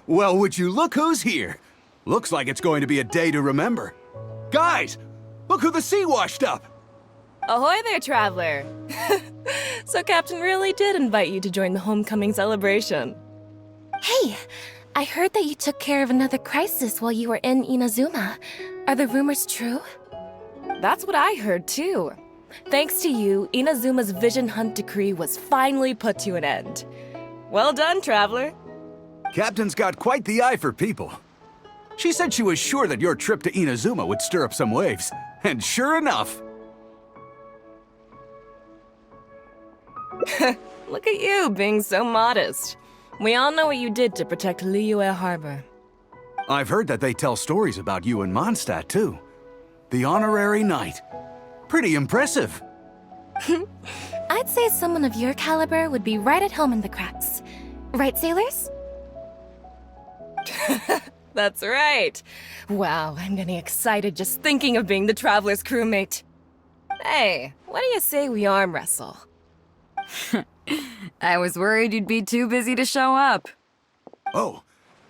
Well, would you look who's here? Looks like it's going to be a day to remember. Guys, look who the sea washed up! Ahoy there, traveler! So Captain really did invite you to join the homecoming celebration. Hey, I heard that you took care of another crisis while you were in Inazuma. Are the rumors true? That's what I heard too. Thanks to you, Inazuma's Vision Hunt decree was finally put to an end. Well done, traveler. Captain's got quite the eye for people. She said she was sure that your trip to Inazuma would stir up some waves. And sure enough... Look at you, being so modest. We all know what you did to protect Liyue Harbor. I've heard that they tell stories about you in Mondstadt, too. The honorary knight. Pretty impressive. I'd say someone of your caliber would be right at home in the cracks. Right, sailors? That's right. Wow, I'm getting excited just thinking of being the Traveler's crewmate. Hey, what do you say we arm wrestle? I was worried you'd be too busy to show up. Oh,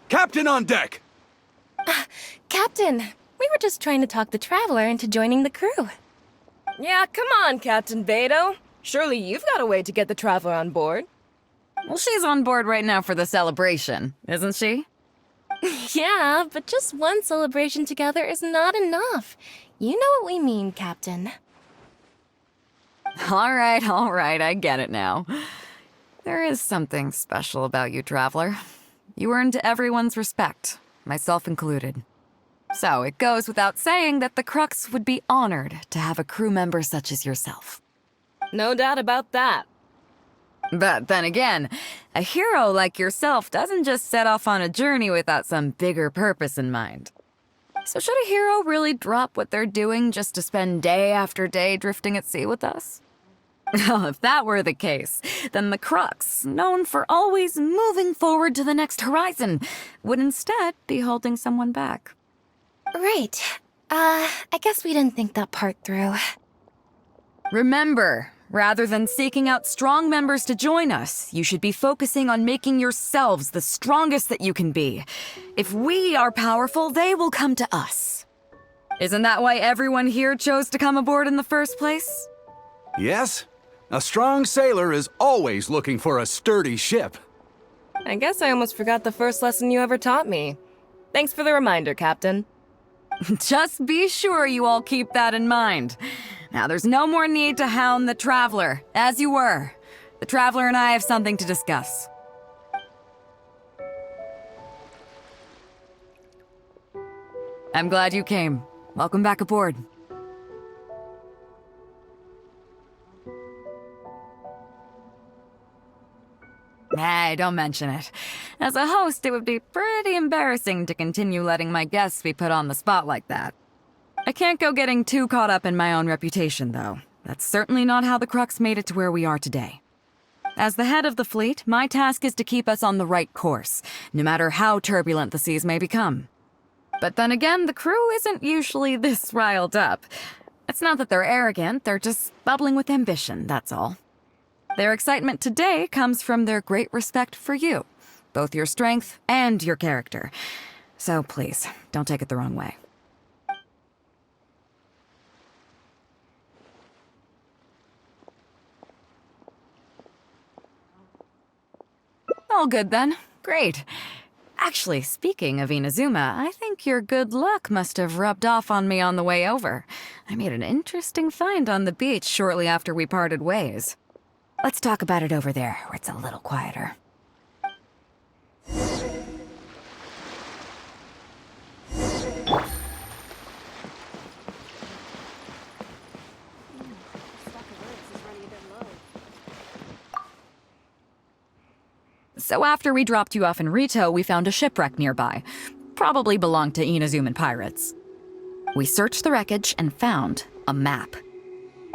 Captain on deck! Captain, we were just trying to talk the Traveler into joining the crew. Yeah, come on, Captain Beidou. Surely you've got a way to get the Traveler on board. Well, she's on board right now for the celebration, isn't she? Yeah, but just one celebration together is not enough. You know what we mean, Captain. All right, I get it now. There is something special about you, Traveler. You earned everyone's respect, myself included. So it goes without saying that the Crux would be honored to have a crew member such as yourself. No doubt about that. But then again, a hero like yourself doesn't just set off on a journey without some bigger purpose in mind. So should a hero really drop what they're doing just to spend day after day drifting at sea with us? Well, if that were the case, then the Crux, known for always moving forward to the next horizon, would instead be holding someone back. Right. I guess we didn't think that part through. Remember, rather than seeking out strong members to join us, you should be focusing on making yourselves the strongest that you can be. If we are powerful, they will come to us. Isn't that why everyone here chose to come aboard in the first place? Yes, a strong sailor is always looking for a sturdy ship. I guess I almost forgot the first lesson you ever taught me. Thanks for the reminder, Captain. Just be sure you all keep that in mind. Now, there's no more need to hound the Traveler, as you were. The Traveler and I have something to discuss. I'm glad you came. Welcome back aboard. Hey, don't mention it. As a host, it would be pretty embarrassing to continue letting my guests be put on the spot like that. I can't go getting too caught up in my own reputation, though. That's certainly not how the Crux made it to where we are today. As the head of the fleet, my task is to keep us on the right course, no matter how turbulent the seas may become. But then again, the crew isn't usually this riled up. It's not that they're arrogant, they're just bubbling with ambition, that's all. Their excitement today comes from their great respect for you, both your strength and your character. So please, don't take it the wrong way. All good then. Great. Actually, speaking of Inazuma, I think your good luck must have rubbed off on me on the way over. I made an interesting find on the beach shortly after we parted ways. Let's talk about it over there, where it's a little quieter. So after we dropped you off in Rito, we found a shipwreck nearby. Probably belonged to Inazuman pirates. We searched the wreckage and found a map.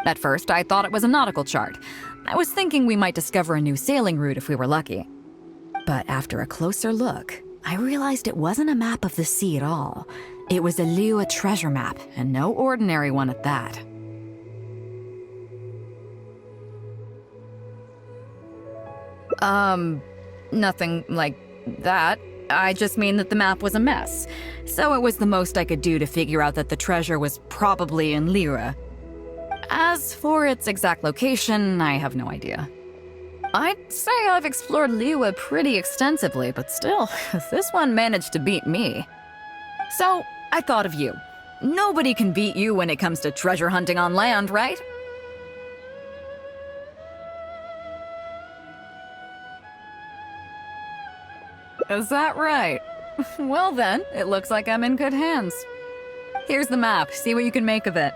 At first, I thought it was a nautical chart. I was thinking we might discover a new sailing route if we were lucky. But after a closer look, I realized it wasn't a map of the sea at all. It was a Liyue treasure map, and no ordinary one at that. Nothing, like, That, I just mean that the map was a mess. So it was the most I could do to figure out that the treasure was probably in Lyra. As for its exact location, I have no idea. I'd say I've explored Liyue pretty extensively, but still, this one managed to beat me. So, I thought of you. Nobody can beat you when it comes to treasure hunting on land, right? Is that right? Well then, it looks like I'm in good hands. Here's the map, see what you can make of it.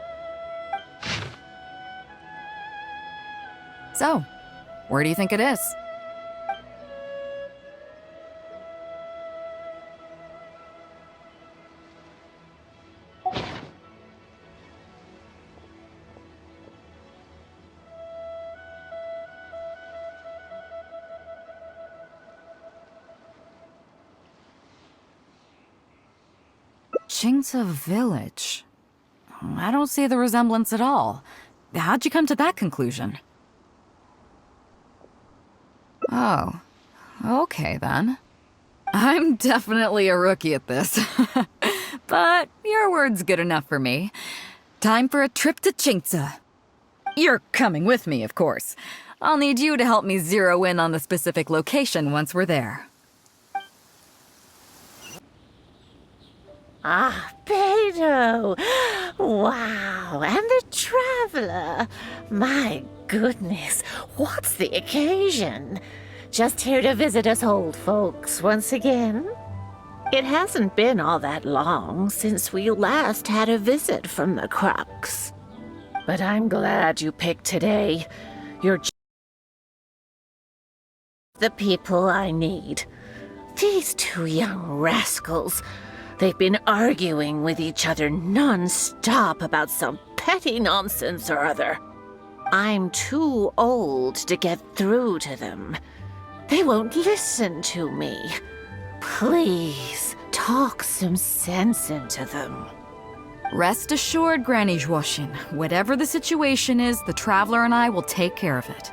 So, where do you think it is? Qingce Village. I don't see the resemblance at all. How'd you come to that conclusion? Oh, okay then. I'm definitely a rookie at this. But your word's good enough for me. Time for a trip to Qingce. You're coming with me, of course. I'll need you to help me zero in on the specific location once we're there. Ah, Beidou! Wow, and the traveler! My goodness, what's the occasion? Just here to visit us old folks once again? It hasn't been all that long since we last had a visit from the Crux. But I'm glad you picked today. You're the people I need. These two young rascals. They've been arguing with each other non-stop about some petty nonsense or other. I'm too old to get through to them. They won't listen to me. Please, talk some sense into them. Rest assured, Granny Zhuoxin, whatever the situation is, the Traveler and I will take care of it.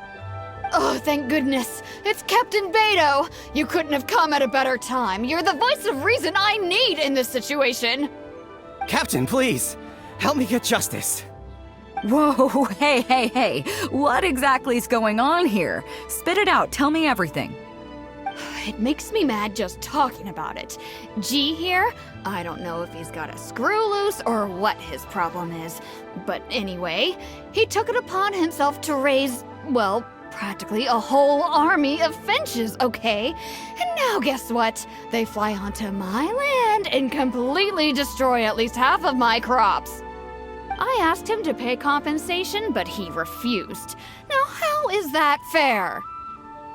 Oh, thank goodness. It's Captain Beidou. You couldn't have come at a better time. You're the voice of reason I need in this situation. Captain, please, help me get justice. Whoa, hey. What exactly is going on here? Spit it out, tell me everything. It makes me mad just talking about it. G here, I don't know if he's got a screw loose or what his problem is. But anyway, he took it upon himself to raise, well, practically a whole army of finches, okay? And now guess what? They fly onto my land and completely destroy at least half of my crops. I asked him to pay compensation, but he refused. Now how is that fair?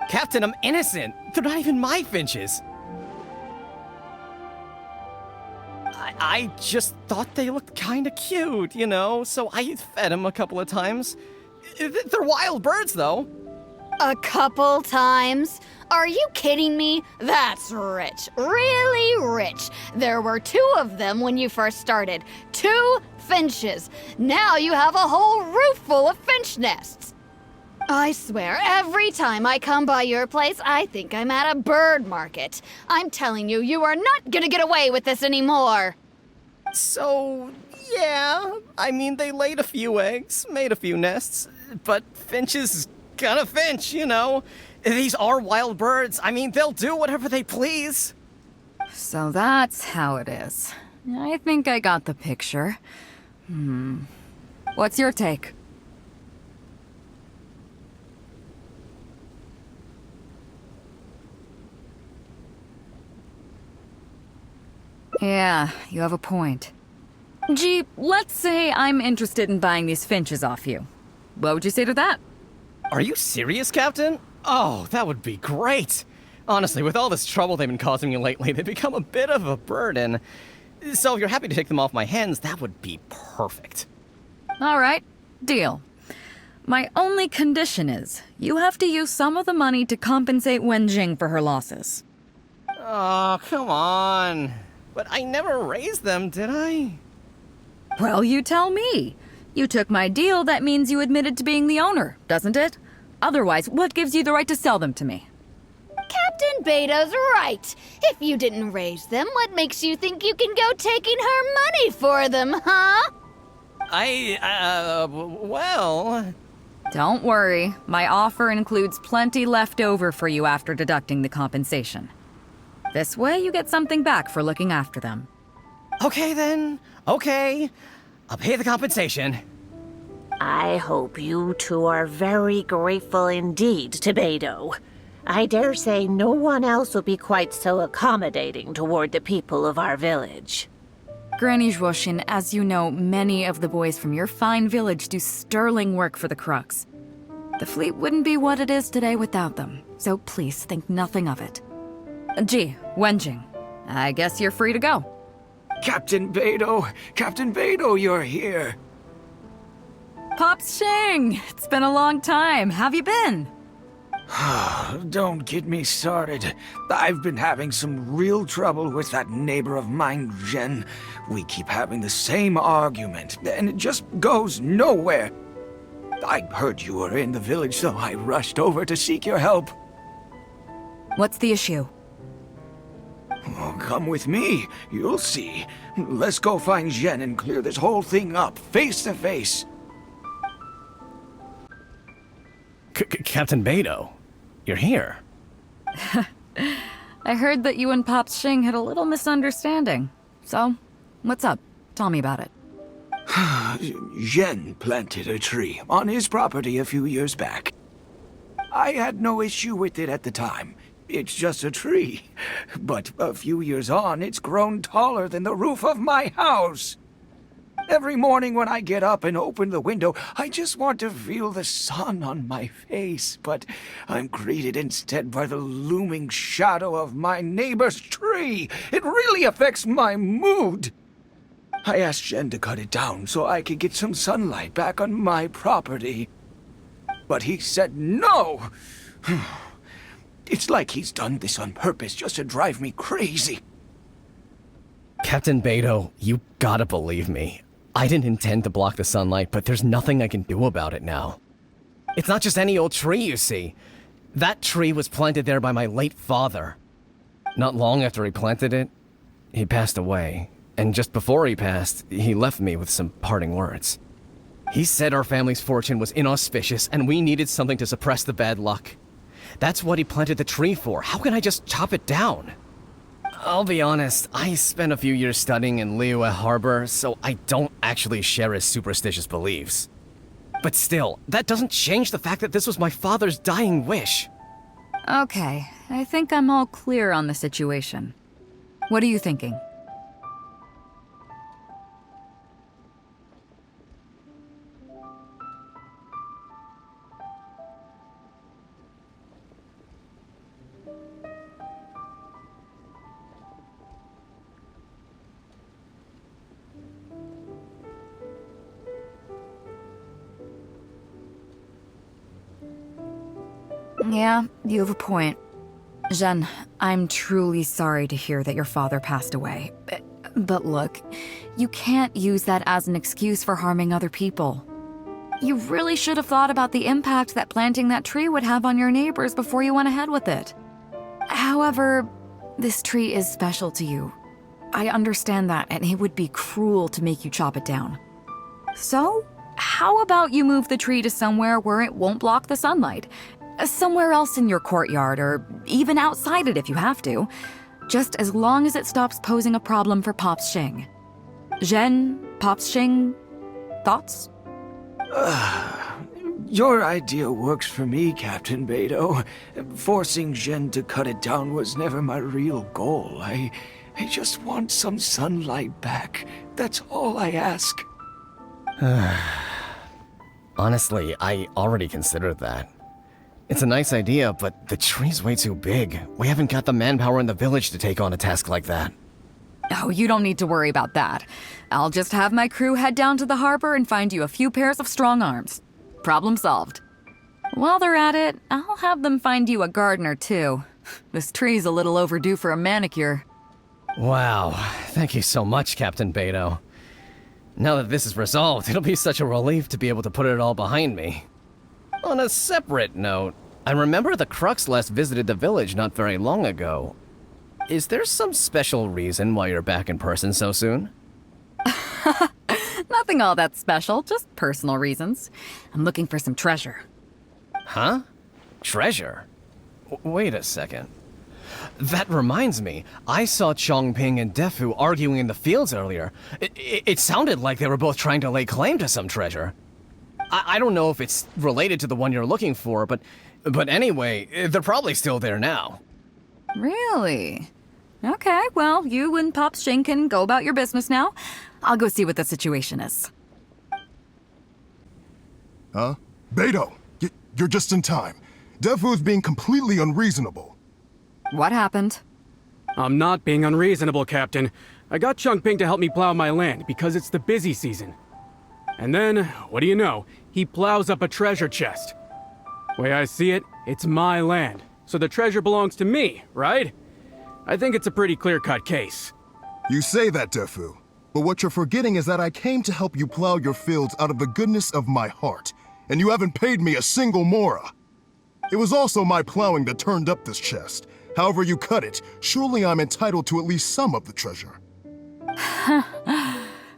Captain, I'm innocent. They're not even my finches. I just thought they looked kinda cute, you know, so I fed them a couple of times. They're wild birds, though. A couple times? Are you kidding me? That's rich. Really rich. There were 2 of them when you first started. 2 finches. Now you have a whole roof full of finch nests. I swear, every time I come by your place, I think I'm at a bird market. I'm telling you, you are not gonna get away with this anymore. So, yeah, I mean, they laid a few eggs, made a few nests, but finches gonna finch, you know. These are wild birds. I mean, they'll do whatever they please. So that's how it is. I think I got the picture. What's your take? Yeah, you have a point. Gee, let's say I'm interested in buying these finches off you. What would you say to that? Are you serious, Captain? Oh, that would be great. Honestly, with all this trouble they've been causing me lately, they've become a bit of a burden. So if you're happy to take them off my hands, that would be perfect. All right, deal. My only condition is, you have to use some of the money to compensate Wenjing for her losses. Oh, come on. But I never raised them, did I? Well, you tell me. You took my deal, that means you admitted to being the owner, doesn't it? Otherwise, what gives you the right to sell them to me? Captain Captain Beidou's right. If you didn't raise them, what makes you think you can go taking her money for them, huh? Well... Don't worry, my offer includes plenty left over for you after deducting the compensation. This way you get something back for looking after them. Okay then, okay. I'll pay the compensation. I hope you two are very grateful indeed to Beidou. I dare say no one else will be quite so accommodating toward the people of our village. Granny Zhuoshin, as you know, many of the boys from your fine village do sterling work for the Crux. The fleet wouldn't be what it is today without them, so please think nothing of it. Gee, Wenjing, I guess you're free to go. Captain Beidou, you're here. Pops Shing, it's been a long time. Have you been? Don't get me started. I've been having some real trouble with that neighbor of mine, Jen. We keep having the same argument, and it just goes nowhere. I heard you were in the village, so I rushed over to seek your help. What's the issue? Oh, come with me. You'll see. Let's go find Jen and clear this whole thing up, face to face. Captain Beidou, you're here. I heard that you and Pops Shing had a little misunderstanding. So, what's up? Tell me about it. Jen planted a tree on his property a few years back. I had no issue with it at the time. It's just a tree. But a few years on, it's grown taller than the roof of my house. Every morning when I get up and open the window, I just want to feel the sun on my face, but I'm greeted instead by the looming shadow of my neighbor's tree. It really affects my mood. I asked Jen to cut it down so I could get some sunlight back on my property. But he said no. It's like he's done this on purpose just to drive me crazy. Captain Beidou, you gotta believe me. I didn't intend to block the sunlight, but there's nothing I can do about it now. It's not just any old tree, you see. That tree was planted there by my late father. Not long after he planted it, he passed away. And just before he passed, he left me with some parting words. He said our family's fortune was inauspicious and we needed something to suppress the bad luck. That's what he planted the tree for. How can I just chop it down? I'll be honest, I spent a few years studying in Liyue Harbor, so I don't actually share his superstitious beliefs. But still, that doesn't change the fact that this was my father's dying wish. Okay, I think I'm all clear on the situation. What are you thinking? Yeah, you have a point. Zhen, I'm truly sorry to hear that your father passed away. But look, you can't use that as an excuse for harming other people. You really should have thought about the impact that planting that tree would have on your neighbors before you went ahead with it. However, this tree is special to you. I understand that, and it would be cruel to make you chop it down. So, how about you move the tree to somewhere where it won't block the sunlight? Somewhere else in your courtyard, or even outside it if you have to. Just as long as it stops posing a problem for Pops Shing. Zhen, Pops Shing, thoughts? Your idea works for me, Captain Beidou. Forcing Jen to cut it down was never my real goal. I just want some sunlight back. That's all I ask. Honestly, I already considered that. It's a nice idea, but the tree's way too big. We haven't got the manpower in the village to take on a task like that. Oh, you don't need to worry about that. I'll just have my crew head down to the harbor and find you a few pairs of strong arms. Problem solved. While they're at it, I'll have them find you a gardener, too. This tree's a little overdue for a manicure. Wow, thank you so much, Captain Beidou. Now that this is resolved, it'll be such a relief to be able to put it all behind me. On a separate note, I remember the Crux last visited the village not very long ago. Is there some special reason why you're back in person so soon? Nothing all that special, just personal reasons. I'm looking for some treasure. Huh? Treasure? Wait a second. That reminds me, I saw Chongping and Defu arguing in the fields earlier. It sounded like they were both trying to lay claim to some treasure. I don't know if it's related to the one you're looking for, but anyway, they're probably still there now. Really? Okay, well, you and Pops Shing can go about your business now. I'll go see what the situation is. Huh? Beidou, you're just in time. Defu's being completely unreasonable. What happened? I'm not being unreasonable, Captain. I got Chongping to help me plow my land because it's the busy season. And then, what do you know, he plows up a treasure chest. Way I see it, it's my land, so the treasure belongs to me, right? I think it's a pretty clear-cut case. You say that, Defu, but what you're forgetting is that I came to help you plow your fields out of the goodness of my heart, and you haven't paid me a single mora. It was also my plowing that turned up this chest. However you cut it, surely I'm entitled to at least some of the treasure.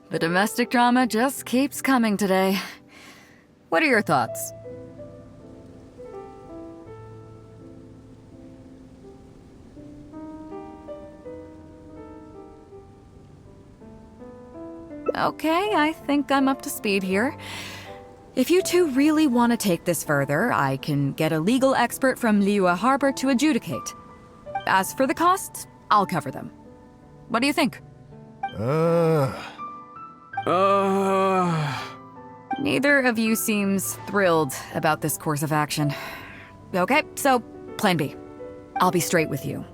The domestic drama just keeps coming today. What are your thoughts? Okay, I think I'm up to speed here. If you two really want to take this further, I can get a legal expert from Liyue Harbor to adjudicate. As for the costs, I'll cover them. What do you think? Neither of you seems thrilled about this course of action. Okay, so plan B. I'll be straight with you.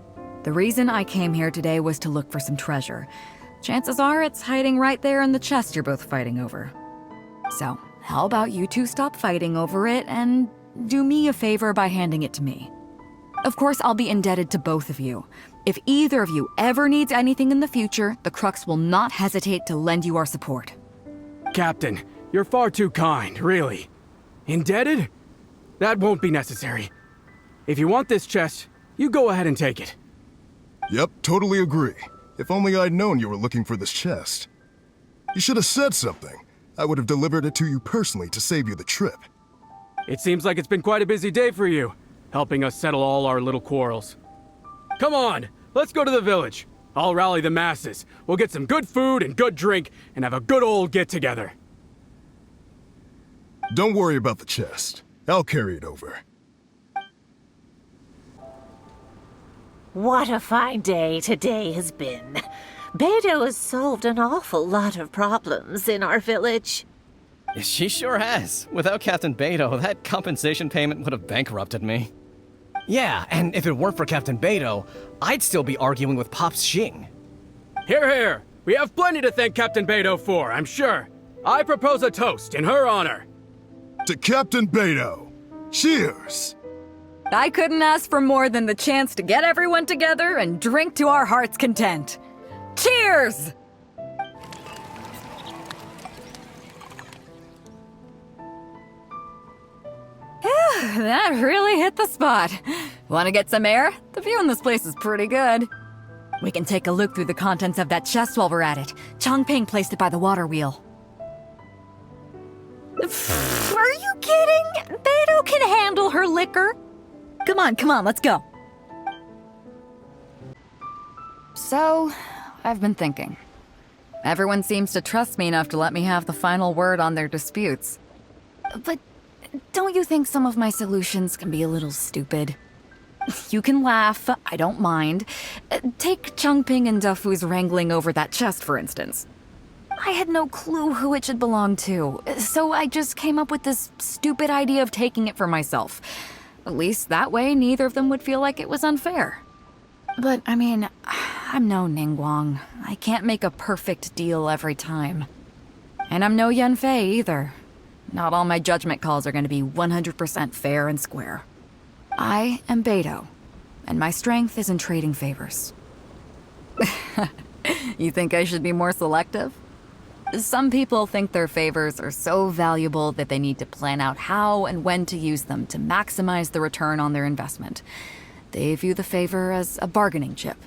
The reason I came here today was to look for some treasure. Chances are it's hiding right there in the chest you're both fighting over. So, how about you two stop fighting over it and do me a favor by handing it to me? Of course, I'll be indebted to both of you. If either of you ever needs anything in the future, the Crux will not hesitate to lend you our support. Captain, you're far too kind, really. Indebted? That won't be necessary. If you want this chest, you go ahead and take it. Yep, totally agree. If only I'd known you were looking for this chest. You should have said something. I would have delivered it to you personally to save you the trip. It seems like it's been quite a busy day for you, helping us settle all our little quarrels. Come on, let's go to the village. I'll rally the masses. We'll get some good food and good drink and have a good old get-together. Don't worry about the chest. I'll carry it over. What a fine day today has been. Beidou has solved an awful lot of problems in our village. She sure has. Without Captain Beidou, that compensation payment would have bankrupted me. Yeah, and if it weren't for Captain Beidou, I'd still be arguing with Pops Shing. Here, here. We have plenty to thank Captain Beidou for, I'm sure. I propose a toast in her honor. To Captain Beidou. Cheers! I couldn't ask for more than the chance to get everyone together and drink to our heart's content. Cheers! That really hit the spot. Want to get some air? The view in this place is pretty good. We can take a look through the contents of that chest while we're at it. Chongping placed it by the water wheel. Are you kidding? Beidou can handle her liquor. Come on, let's go. So, I've been thinking. Everyone seems to trust me enough to let me have the final word on their disputes. But don't you think some of my solutions can be a little stupid? You can laugh, I don't mind. Take Chongping and Defu's wrangling over that chest, for instance. I had no clue who it should belong to, so I just came up with this stupid idea of taking it for myself. At least that way, neither of them would feel like it was unfair. But, I mean, I'm no Ningguang. I can't make a perfect deal every time. And I'm no Yanfei either. Not all my judgment calls are going to be 100% fair and square. I am Beidou, and my strength is in trading favors. You think I should be more selective? Some people think their favors are so valuable that they need to plan out how and when to use them to maximize the return on their investment. They view the favor as a bargaining chip.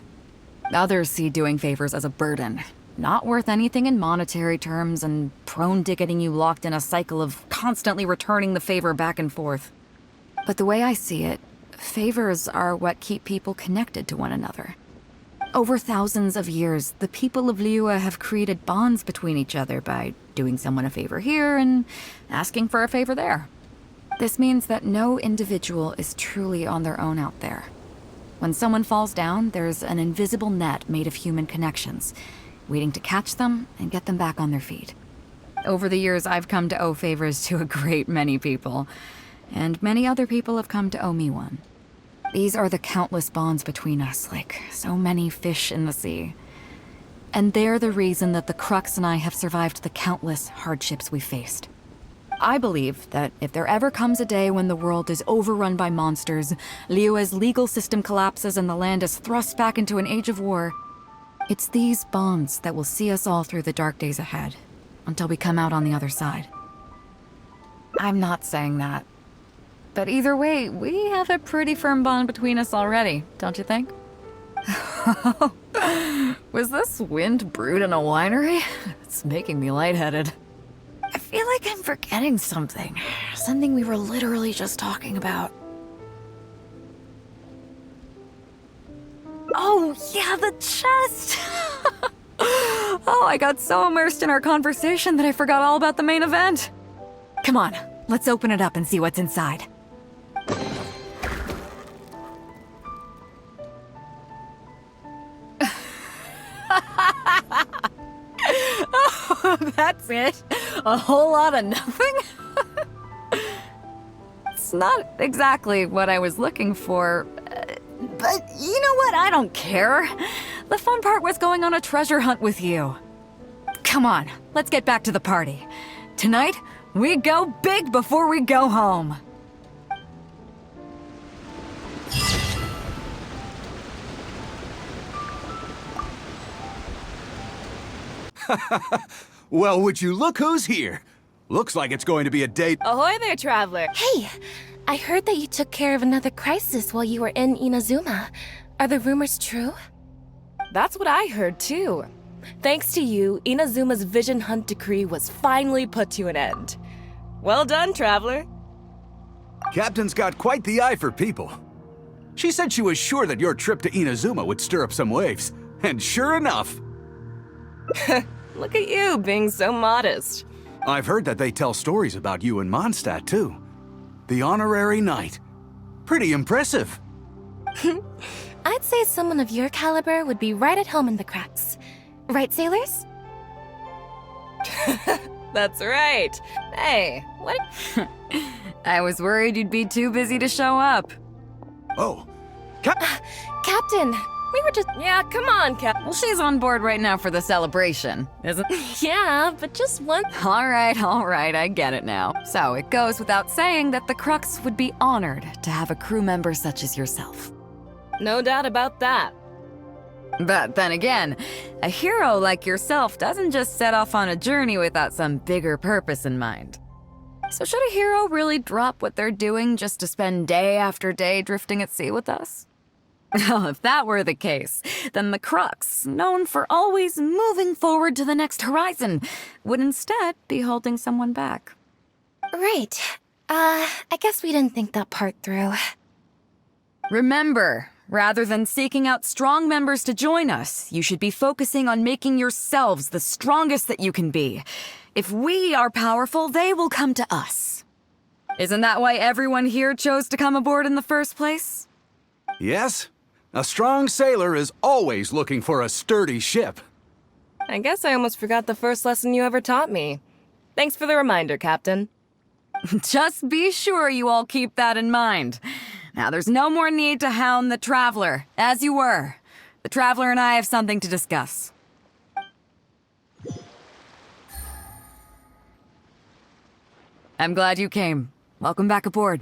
Others see doing favors as a burden, not worth anything in monetary terms and prone to getting you locked in a cycle of constantly returning the favor back and forth. But the way I see it, favors are what keep people connected to one another. Over thousands of years, the people of Liyue have created bonds between each other by doing someone a favor here and asking for a favor there. This means that no individual is truly on their own out there. When someone falls down, there's an invisible net made of human connections, waiting to catch them and get them back on their feet. Over the years, I've come to owe favors to a great many people, and many other people have come to owe me one. These are the countless bonds between us, like so many fish in the sea. And they're the reason that the Crux and I have survived the countless hardships we faced. I believe that if there ever comes a day when the world is overrun by monsters, Liyue's legal system collapses and the land is thrust back into an age of war, it's these bonds that will see us all through the dark days ahead, until we come out on the other side. I'm not saying that. But either way, we have a pretty firm bond between us already, don't you think? Was this wind brewed in a winery? It's making me lightheaded. I feel like I'm forgetting something. Something we were literally just talking about. Oh, yeah, the chest! Oh, I got so immersed in our conversation that I forgot all about the main event. Come on, let's open it up and see what's inside. Oh, that's it? A whole lot of nothing? It's not exactly what I was looking for, but you know what? I don't care. The fun part was going on a treasure hunt with you. Come on, let's get back to the party. Tonight, we go big before we go home. Well, would you look who's here? Looks like it's going to be a day. Ahoy there, traveler. Hey, I heard that you took care of another crisis while you were in Inazuma. Are the rumors true? That's what I heard too. Thanks to you, Inazuma's Vision Hunt decree was finally put to an end. Well done, traveler. Captain's got quite the eye for people. She said she was sure that your trip to Inazuma would stir up some waves. And sure enough. Look at you, being so modest. I've heard that they tell stories about you in Mondstadt, too. The honorary knight. Pretty impressive. I'd say someone of your caliber would be right at home in the cracks. Right, sailors? That's right. Hey, what? I was worried you'd be too busy to show up. Oh. Captain, we were just... Yeah, come on, Cap. Well, she's on board right now for the celebration, isn't... Yeah, but just one... All right, I get it now. So it goes without saying that the Crux would be honored to have a crew member such as yourself. No doubt about that. But then again, a hero like yourself doesn't just set off on a journey without some bigger purpose in mind. So should a hero really drop what they're doing just to spend day after day drifting at sea with us? Well, if that were the case, then the Crux, known for always moving forward to the next horizon, would instead be holding someone back. Right. I guess we didn't think that part through. Remember, rather than seeking out strong members to join us, you should be focusing on making yourselves the strongest that you can be. If we are powerful, they will come to us. Isn't that why everyone here chose to come aboard in the first place? Yes. A strong sailor is always looking for a sturdy ship. I guess I almost forgot the first lesson you ever taught me. Thanks for the reminder, Captain. Just be sure you all keep that in mind. Now, there's no more need to hound the Traveler, as you were. The Traveler and I have something to discuss. I'm glad you came. Welcome back aboard.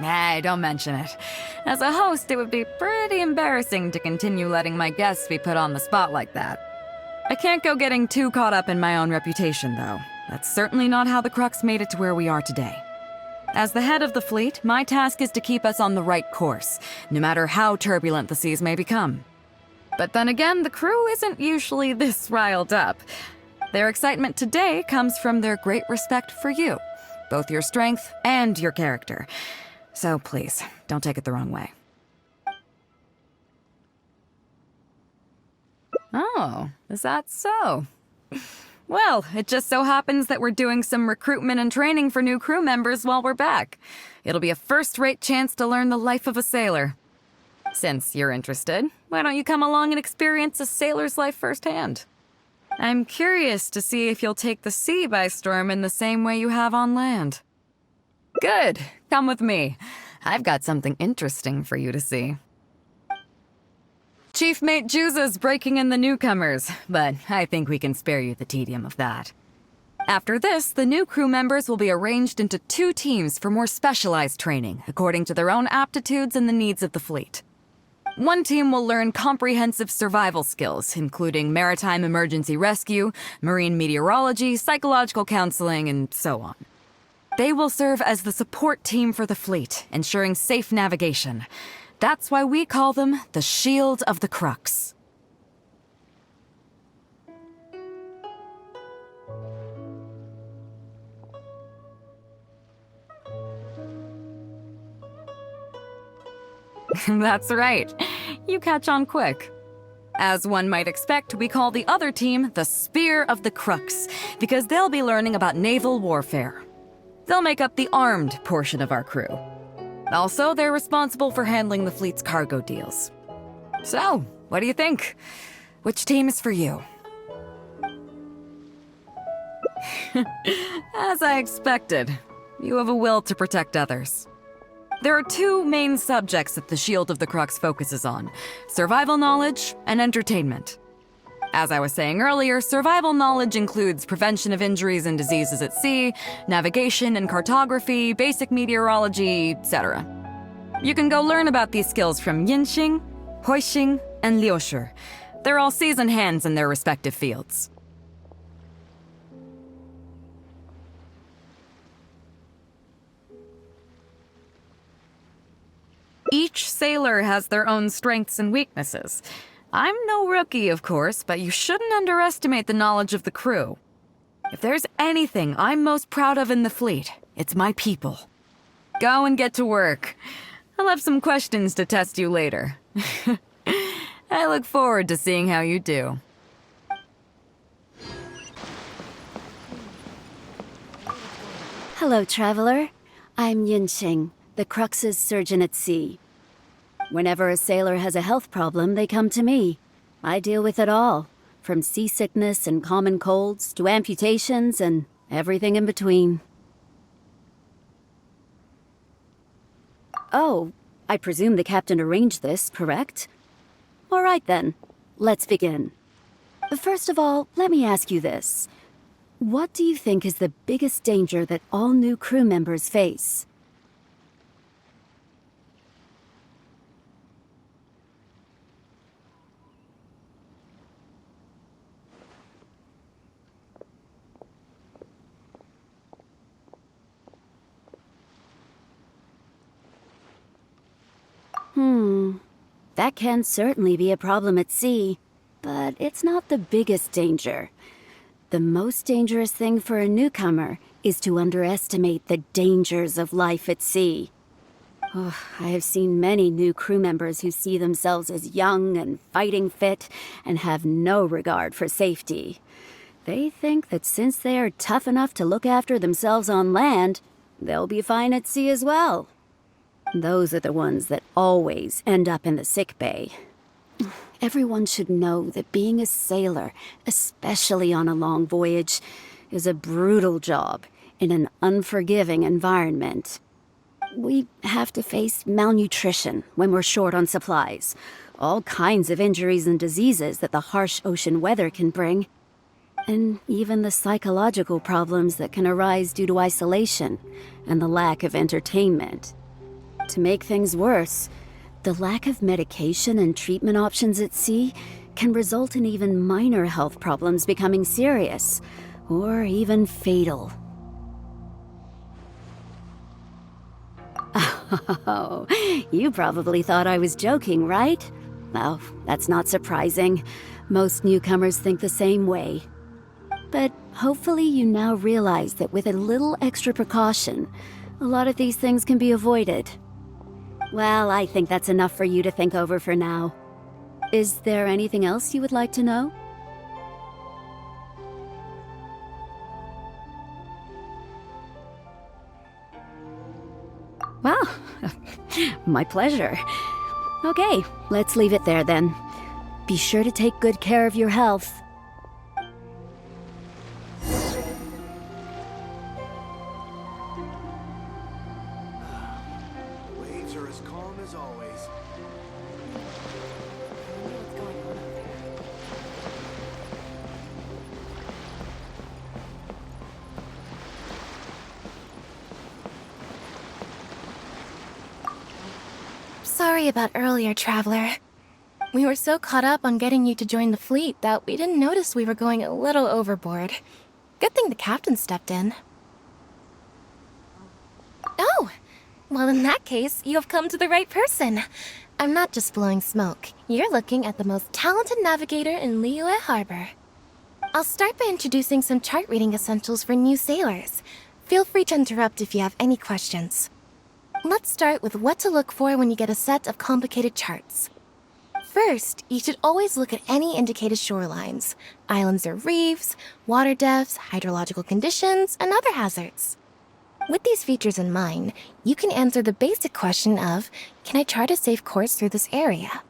Hey, don't mention it. As a host, it would be pretty embarrassing to continue letting my guests be put on the spot like that. I can't go getting too caught up in my own reputation, though. That's certainly not how the Crux made it to where we are today. As the head of the fleet, my task is to keep us on the right course, no matter how turbulent the seas may become. But then again, the crew isn't usually this riled up. Their excitement today comes from their great respect for you, both your strength and your character. So please, don't take it the wrong way. Oh, is that so? Well, it just so happens that we're doing some recruitment and training for new crew members while we're back. It'll be a first-rate chance to learn the life of a sailor. Since you're interested, why don't you come along and experience a sailor's life firsthand? I'm curious to see if you'll take the sea by storm in the same way you have on land. Good, come with me. I've got something interesting for you to see. Chief Mate Juza's breaking in the newcomers, but I think we can spare you the tedium of that. After this, the new crew members will be arranged into 2 teams for more specialized training, according to their own aptitudes and the needs of the fleet. One team will learn comprehensive survival skills, including maritime emergency rescue, marine meteorology, psychological counseling, and so on. They will serve as the support team for the fleet, ensuring safe navigation. That's why we call them the Shield of the Crux. That's right. You catch on quick. As one might expect, we call the other team the Spear of the Crux, because they'll be learning about naval warfare. They'll make up the armed portion of our crew. Also, they're responsible for handling the fleet's cargo deals. So, what do you think? Which team is for you? As I expected, you have a will to protect others. There are 2 main subjects that the Shield of the Crux focuses on: survival knowledge and entertainment. As I was saying earlier, survival knowledge includes prevention of injuries and diseases at sea, navigation and cartography, basic meteorology, etc. You can go learn about these skills from Yinxing, Huixing, and Liushi. They're all seasoned hands in their respective fields. Each sailor has their own strengths and weaknesses. I'm no rookie, of course, but you shouldn't underestimate the knowledge of the crew. If there's anything I'm most proud of in the fleet, it's my people. Go and get to work. I'll have some questions to test you later. I look forward to seeing how you do. Hello, traveler. I'm Yinxing, the Crux's surgeon at sea. Whenever a sailor has a health problem, they come to me. I deal with it all, from seasickness and common colds to amputations and everything in between. Oh, I presume the captain arranged this, correct? All right then, let's begin. First of all, let me ask you this. What do you think is the biggest danger that all new crew members face? That can certainly be a problem at sea, but it's not the biggest danger. The most dangerous thing for a newcomer is to underestimate the dangers of life at sea. Oh, I have seen many new crew members who see themselves as young and fighting fit and have no regard for safety. They think that since they are tough enough to look after themselves on land, they'll be fine at sea as well. Those are the ones that always end up in the sick bay. Everyone should know that being a sailor, especially on a long voyage, is a brutal job in an unforgiving environment. We have to face malnutrition when we're short on supplies, all kinds of injuries and diseases that the harsh ocean weather can bring, and even the psychological problems that can arise due to isolation and the lack of entertainment. To make things worse, the lack of medication and treatment options at sea can result in even minor health problems becoming serious, or even fatal. Oh, you probably thought I was joking, right? Well, that's not surprising. Most newcomers think the same way. But hopefully you now realize that with a little extra precaution, a lot of these things can be avoided. Well, I think that's enough for you to think over for now. Is there anything else you would like to know? Well, my pleasure. Okay, let's leave it there then. Be sure to take good care of your health. Waves are as calm as always. Sorry about earlier, Traveler. We were so caught up on getting you to join the fleet that we didn't notice we were going a little overboard. Good thing the captain stepped in. Oh! Well, in that case, you have come to the right person. I'm not just blowing smoke. You're looking at the most talented navigator in Liyue Harbor. I'll start by introducing some chart reading essentials for new sailors. Feel free to interrupt if you have any questions. Let's start with what to look for when you get a set of complicated charts. First, you should always look at any indicated shorelines, islands or reefs, water depths, hydrological conditions, and other hazards. With these features in mind, you can answer the basic question of, can I chart a safe course through this area?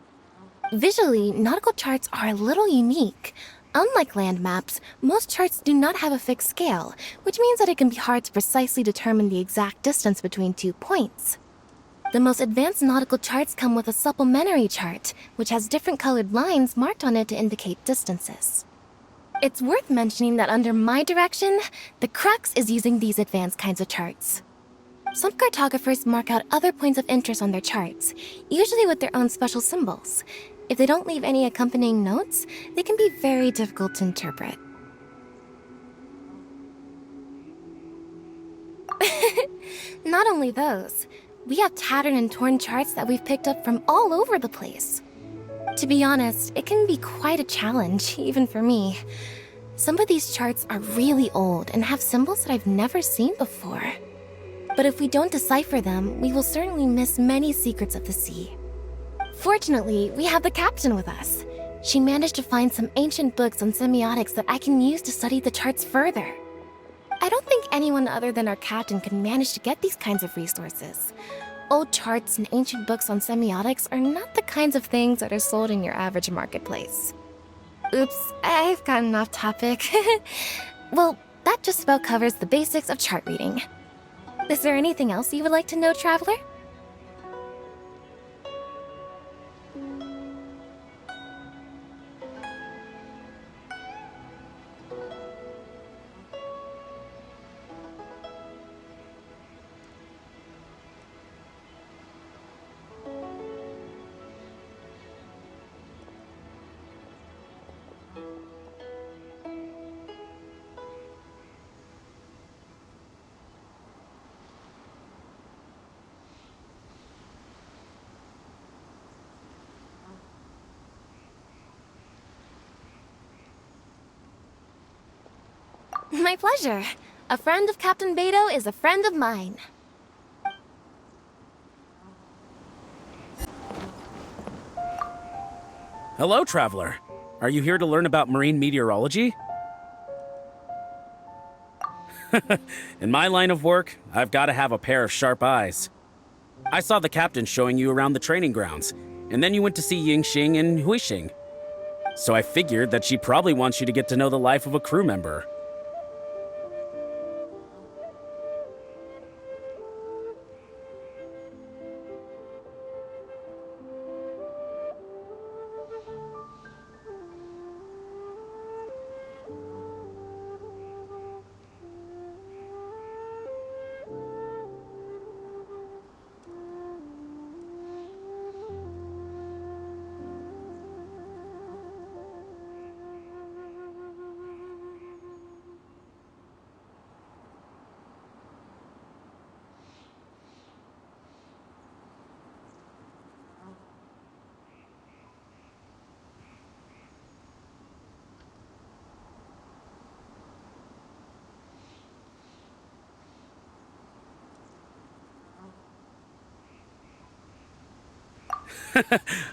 Visually, nautical charts are a little unique. Unlike land maps, most charts do not have a fixed scale, which means that it can be hard to precisely determine the exact distance between 2 points. The most advanced nautical charts come with a supplementary chart, which has different colored lines marked on it to indicate distances. It's worth mentioning that under my direction, the crux is using these advanced kinds of charts. Some cartographers mark out other points of interest on their charts, usually with their own special symbols. If they don't leave any accompanying notes, they can be very difficult to interpret. Not only those, we have tattered and torn charts that we've picked up from all over the place. To be honest, it can be quite a challenge, even for me. Some of these charts are really old and have symbols that I've never seen before. But if we don't decipher them, we will certainly miss many secrets of the sea. Fortunately, we have the captain with us. She managed to find some ancient books on semiotics that I can use to study the charts further. I don't think anyone other than our captain can manage to get these kinds of resources. Old charts and ancient books on semiotics are not the kinds of things that are sold in your average marketplace. Oops, I've gotten off topic. Well, that just about covers the basics of chart reading. Is there anything else you would like to know, Traveler? My pleasure. A friend of Captain BEIDOU is a friend of mine. Hello, Traveler. Are you here to learn about marine meteorology? In my line of work, I've got to have a pair of sharp eyes. I saw the captain showing you around the training grounds, and then you went to see Yingxing and Huixing. So I figured that she probably wants you to get to know the life of a crew member.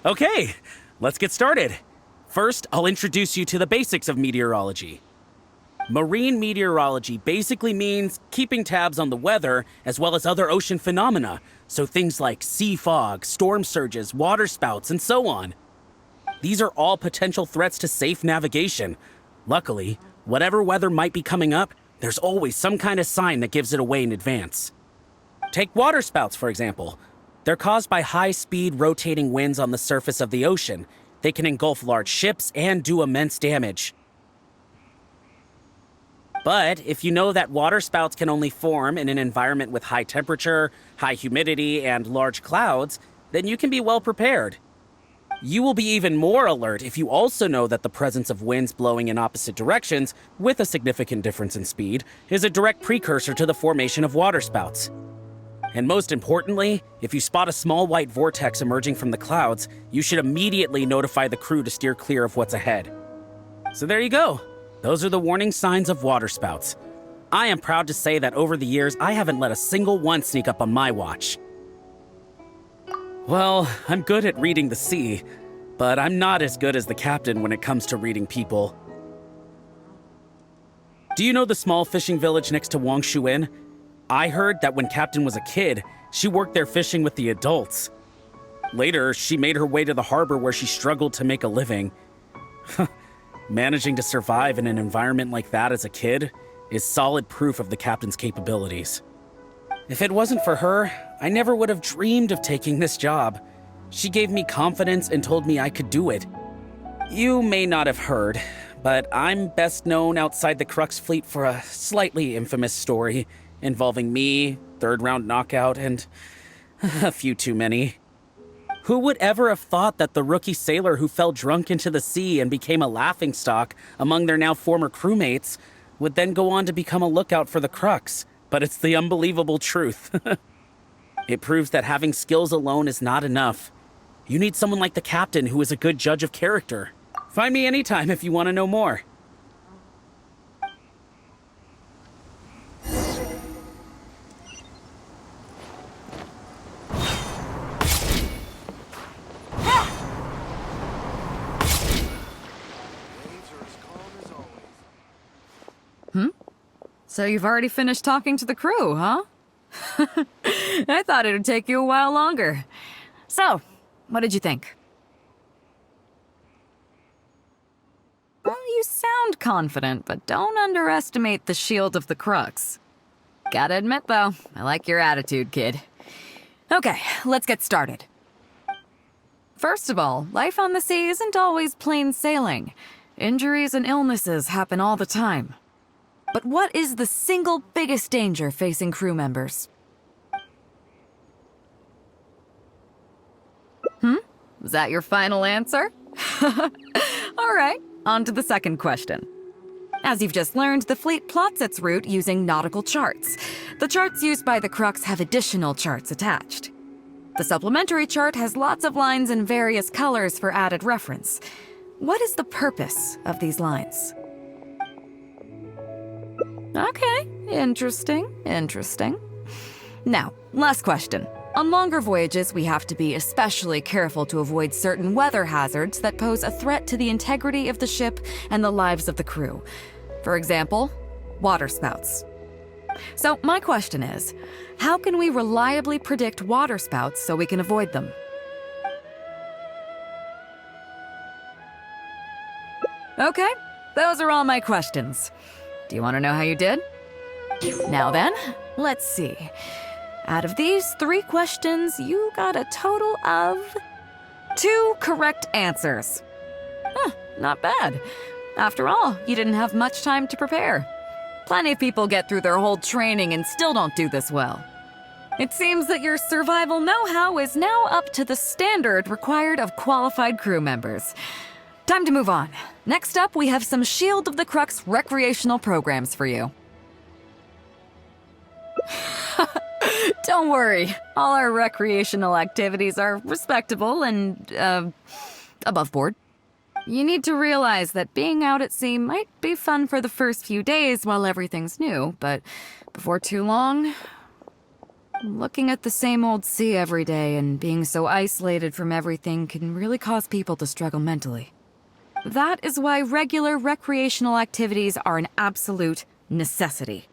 Okay, let's get started. First, I'll introduce you to the basics of meteorology. Marine meteorology basically means keeping tabs on the weather as well as other ocean phenomena, so things like sea fog, storm surges, water spouts, and so on. These are all potential threats to safe navigation. Luckily, whatever weather might be coming up, there's always some kind of sign that gives it away in advance. Take water spouts, for example. They're caused by high-speed rotating winds on the surface of the ocean. They can engulf large ships and do immense damage. But if you know that water spouts can only form in an environment with high temperature, high humidity, and large clouds, then you can be well prepared. You will be even more alert if you also know that the presence of winds blowing in opposite directions, with a significant difference in speed, is a direct precursor to the formation of waterspouts. And most importantly, if you spot a small white vortex emerging from the clouds, you should immediately notify the crew to steer clear of what's ahead. So there you go. Those are the warning signs of waterspouts. I am proud to say that over the years, I haven't let a single one sneak up on my watch. Well, I'm good at reading the sea, but I'm not as good as the captain when it comes to reading people. Do you know the small fishing village next to Wangshuin? I heard that when Captain was a kid, she worked there fishing with the adults. Later, she made her way to the harbor where she struggled to make a living. Managing to survive in an environment like that as a kid is solid proof of the captain's capabilities. If it wasn't for her, I never would have dreamed of taking this job. She gave me confidence and told me I could do it. You may not have heard, but I'm best known outside the Crux fleet for a slightly infamous story involving me, third-round knockout, and a few too many. Who would ever have thought that the rookie sailor who fell drunk into the sea and became a laughingstock among their now former crewmates would then go on to become a lookout for the Crux? But it's the unbelievable truth. It proves that having skills alone is not enough. You need someone like the captain who is a good judge of character. Find me anytime if you want to know more. So you've already finished talking to the crew, huh? I thought it would take you a while longer. So, what did you think? Well, you sound confident, but don't underestimate the shield of the Crux. Gotta admit, though, I like your attitude, kid. Okay, let's get started. First of all, life on the sea isn't always plain sailing. Injuries and illnesses happen all the time. But what is the single biggest danger facing crew members? Is that your final answer? All right, on to the second question. As you've just learned, the fleet plots its route using nautical charts. The charts used by the Crux have additional charts attached. The supplementary chart has lots of lines in various colors for added reference. What is the purpose of these lines? Okay, interesting. Now, last question. On longer voyages, we have to be especially careful to avoid certain weather hazards that pose a threat to the integrity of the ship and the lives of the crew. For example, waterspouts. So my question is, how can we reliably predict waterspouts so we can avoid them? Okay, those are all my questions. Do you want to know how you did? Now then, let's see. Out of these 3 questions, you got a total of 2 correct answers. Not bad. After all, you didn't have much time to prepare. Plenty of people get through their whole training and still don't do this well. It seems that your survival know-how is now up to the standard required of qualified crew members. Time to move on. Next up, we have some Shield of the Crux recreational programs for you. Don't worry, all our recreational activities are respectable and, above board. You need to realize that being out at sea might be fun for the first few days while everything's new, but before too long, Looking at the same old sea every day and being so isolated from everything can really cause people to struggle mentally. That is why regular recreational activities are an absolute necessity.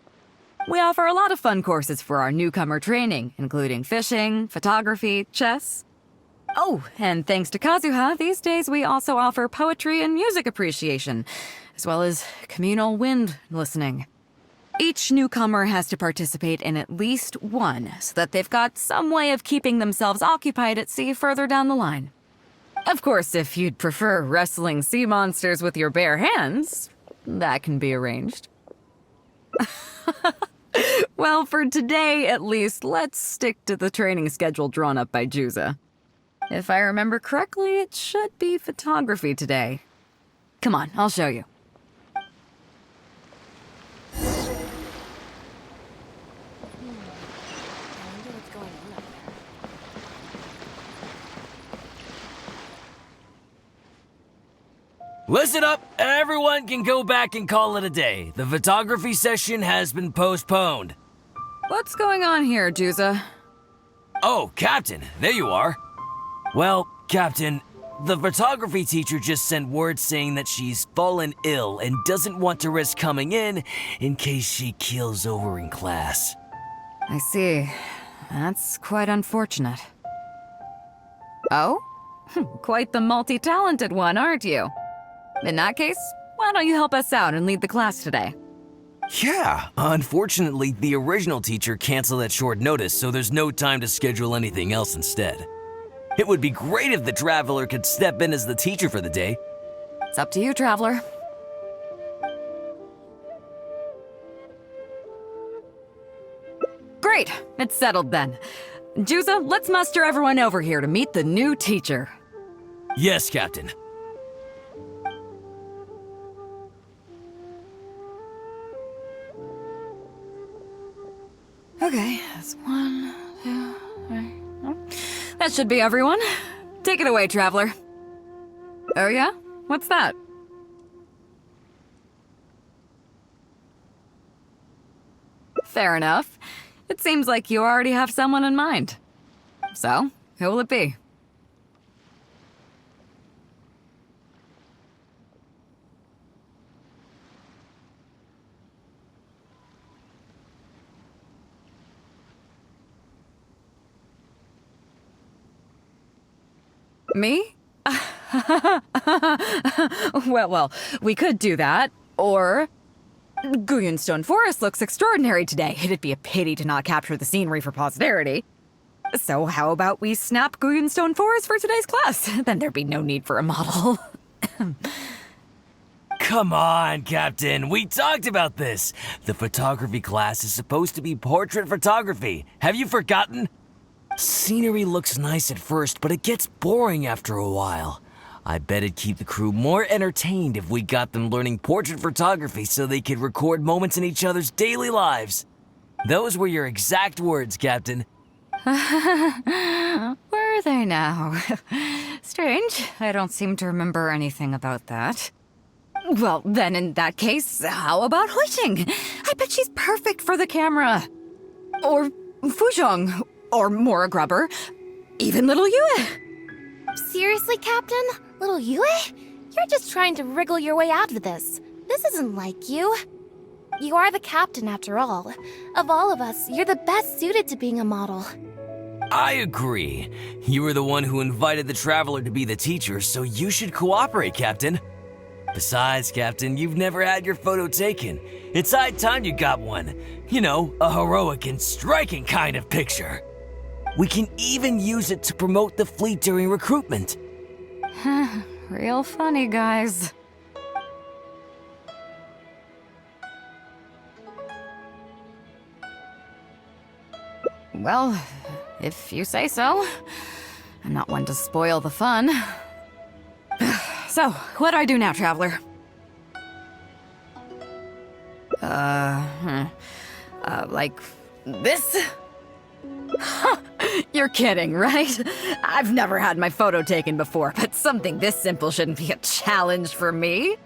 We offer a lot of fun courses for our newcomer training, including fishing, photography, chess. Oh, and thanks to Kazuha, these days we also offer poetry and music appreciation, as well as communal wind listening. Each newcomer has to participate in at least one, so that they've got some way of keeping themselves occupied at sea further down the line. Of course, if you'd prefer wrestling sea monsters with your bare hands, that can be arranged. Well, for today, at least, let's stick to the training schedule drawn up by Juza. If I remember correctly, it should be photography today. Come on, I'll show you. Listen up, everyone can go back and call it a day. The photography session has been postponed. What's going on here, Juza? Oh, Captain, there you are. Well, Captain, the photography teacher just sent word saying that she's fallen ill and doesn't want to risk coming in case she keels over in class. I see. That's quite unfortunate. Oh? Quite the multi-talented one, aren't you? In that case, why don't you help us out and lead the class today? Yeah, unfortunately, the original teacher canceled at short notice, so there's no time to schedule anything else instead. It would be great if the Traveler could step in as the teacher for the day. It's up to you, Traveler. Great, it's settled then. Juza, let's muster everyone over here to meet the new teacher. Yes, Captain. Okay, that's 1, 2, 3. That should be everyone. Take it away, Traveler. Oh yeah? What's that? Fair enough. It seems like you already have someone in mind. So, who will it be? Me? well, we could do that, or... Guyunstone Forest looks extraordinary today. It'd be a pity to not capture the scenery for posterity. So how about we snap Guyunstone Forest for today's class? Then there'd be no need for a model. Come on, Captain. We talked about this. The photography class is supposed to be portrait photography. Have you forgotten? Scenery looks nice at first, but it gets boring after a while. I bet it'd keep the crew more entertained if we got them learning portrait photography so they could record moments in each other's daily lives. Those were your exact words, Captain. Were they now? Strange. I don't seem to remember anything about that. Well, then in that case, how about Huixing? I bet she's perfect for the camera. Or Fuzhong. Or Mora Grubber. Even little Yue. Seriously, Captain? Little Yue? You're just trying to wriggle your way out of this. This isn't like you. You are the captain, after all. Of all of us, you're the best suited to being a model. I agree. You were the one who invited the Traveler to be the teacher, so you should cooperate, Captain. Besides, Captain, you've never had your photo taken. It's high time you got one. You know, a heroic and striking kind of picture. We can even use it to promote the fleet during recruitment. Real funny, guys. Well, if you say so. I'm not one to spoil the fun. So, what do I do now, Traveler? Like this? You're kidding, right? I've never had my photo taken before, but something this simple shouldn't be a challenge for me.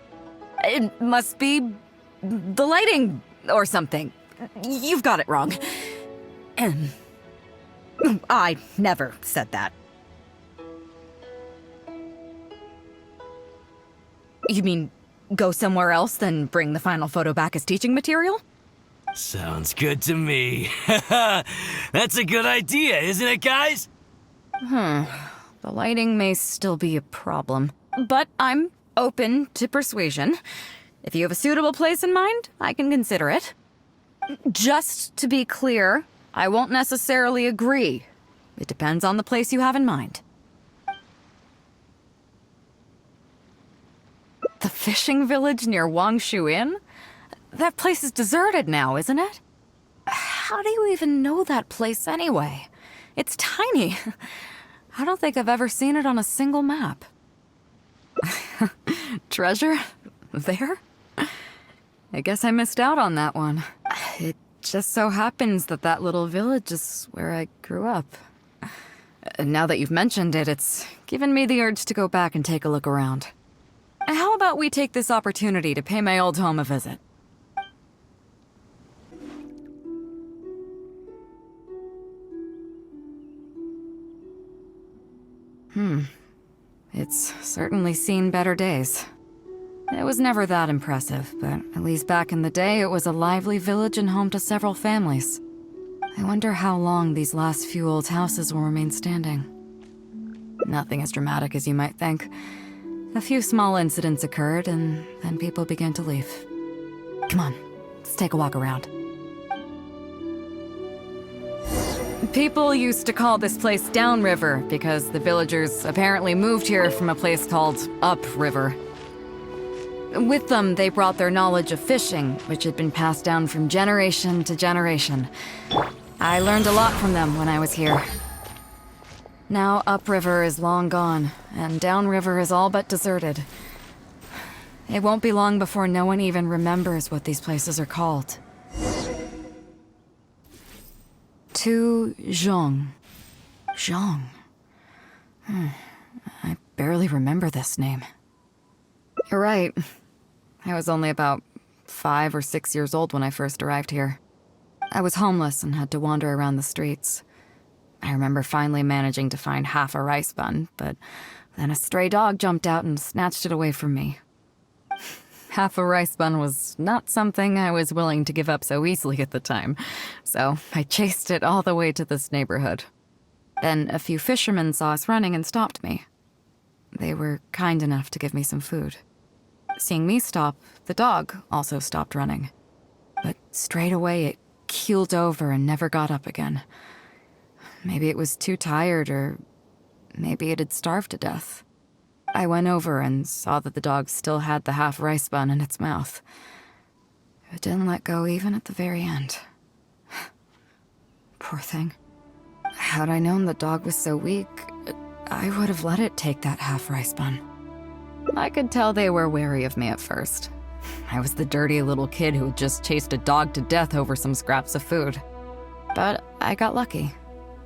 It must be the lighting or something. You've got it wrong. I never said that. You mean go somewhere else, then bring the final photo back as teaching material? Sounds good to me. That's a good idea, isn't it, guys? The lighting may still be a problem, but I'm open to persuasion. If you have a suitable place in mind, I can consider it. Just to be clear, I won't necessarily agree. It depends on the place you have in mind. The fishing village near Wangshu Inn? That place is deserted now, isn't it? How do you even know that place anyway? It's tiny. I don't think I've ever seen it on a single map. Treasure? There? I guess I missed out on that one. It just so happens that that little village is where I grew up. Now that you've mentioned it, it's given me the urge to go back and take a look around. How about we take this opportunity to pay my old home a visit? It's certainly seen better days. It was never that impressive, but at least back in the day, it was a lively village and home to several families. I wonder how long these last few old houses will remain standing. Nothing as dramatic as you might think. A few small incidents occurred, and then people began to leave. Come on, let's take a walk around. People used to call this place Downriver because the villagers apparently moved here from a place called Upriver. With them, they brought their knowledge of fishing, which had been passed down from generation to generation. I learned a lot from them when I was here. Now Upriver is long gone, and Downriver is all but deserted. It won't be long before no one even remembers what these places are called. To Zhong. Zhong. I barely remember this name. You're right. I was only about 5 or 6 years old when I first arrived here. I was homeless and had to wander around the streets. I remember finally managing to find half a rice bun, but then a stray dog jumped out and snatched it away from me. Half a rice bun was not something I was willing to give up so easily at the time, so I chased it all the way to this neighborhood. Then a few fishermen saw us running and stopped me. They were kind enough to give me some food. Seeing me stop, the dog also stopped running. But straight away it keeled over and never got up again. Maybe it was too tired, or maybe it had starved to death. I went over and saw that the dog still had the half rice bun in its mouth. It didn't let go even at the very end. Poor thing. Had I known the dog was so weak, I would have let it take that half rice bun. I could tell they were wary of me at first. I was the dirty little kid who had just chased a dog to death over some scraps of food. But I got lucky.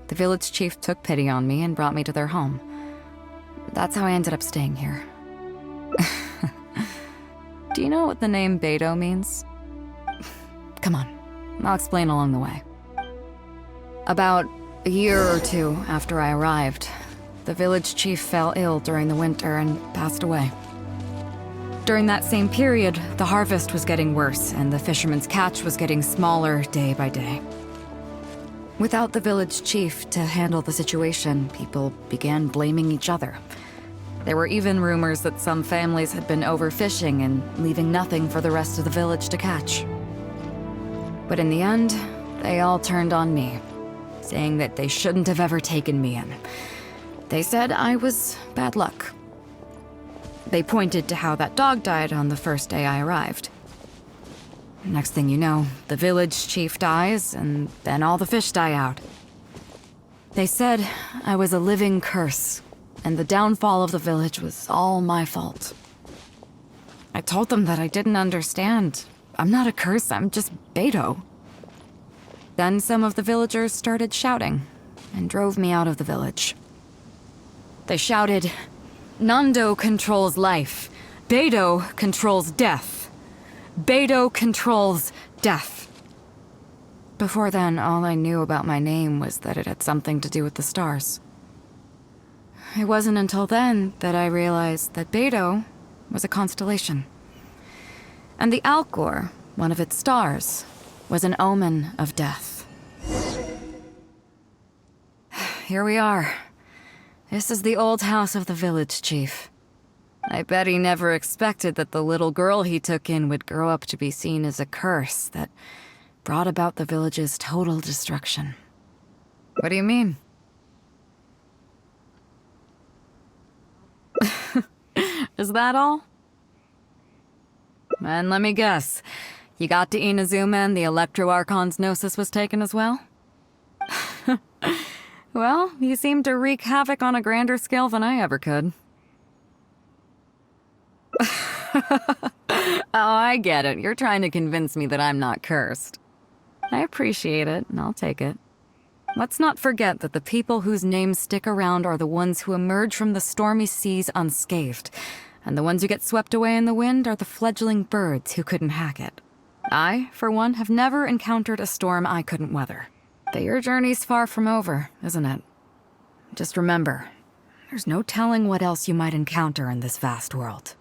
The village chief took pity on me and brought me to their home. That's how I ended up staying here. Do you know what the name BEIDOU means? Come on, I'll explain along the way. About a year or two after I arrived, the village chief fell ill during the winter and passed away. During that same period, the harvest was getting worse and the fishermen's catch was getting smaller day by day. Without the village chief to handle the situation, people began blaming each other. There were even rumors that some families had been overfishing and leaving nothing for the rest of the village to catch. But in the end, they all turned on me, saying that they shouldn't have ever taken me in. They said I was bad luck. They pointed to how that dog died on the first day I arrived. Next thing you know, the village chief dies, and then all the fish die out. They said I was a living curse, and the downfall of the village was all my fault. I told them that I didn't understand. I'm not a curse, I'm just BEIDOU. Then some of the villagers started shouting, and drove me out of the village. They shouted, "Nando controls life. BEIDOU controls death. BEIDOU controls death." Before then, all I knew about my name was that it had something to do with the stars. It wasn't until then that I realized that Beidou was a constellation. And the Alcor, one of its stars, was an omen of death. Here we are. This is the old house of the village chief. I bet he never expected that the little girl he took in would grow up to be seen as a curse that brought about the village's total destruction. What do you mean? Is that all? And let me guess, you got to Inazuma and the Electro Archon's Gnosis was taken as well? Well, you seem to wreak havoc on a grander scale than I ever could. Oh, I get it. You're trying to convince me that I'm not cursed. I appreciate it, and I'll take it. Let's not forget that the people whose names stick around are the ones who emerge from the stormy seas unscathed, and the ones who get swept away in the wind are the fledgling birds who couldn't hack it. I, for one, have never encountered a storm I couldn't weather. But your journey's far from over, isn't it? Just remember, there's no telling what else you might encounter in this vast world.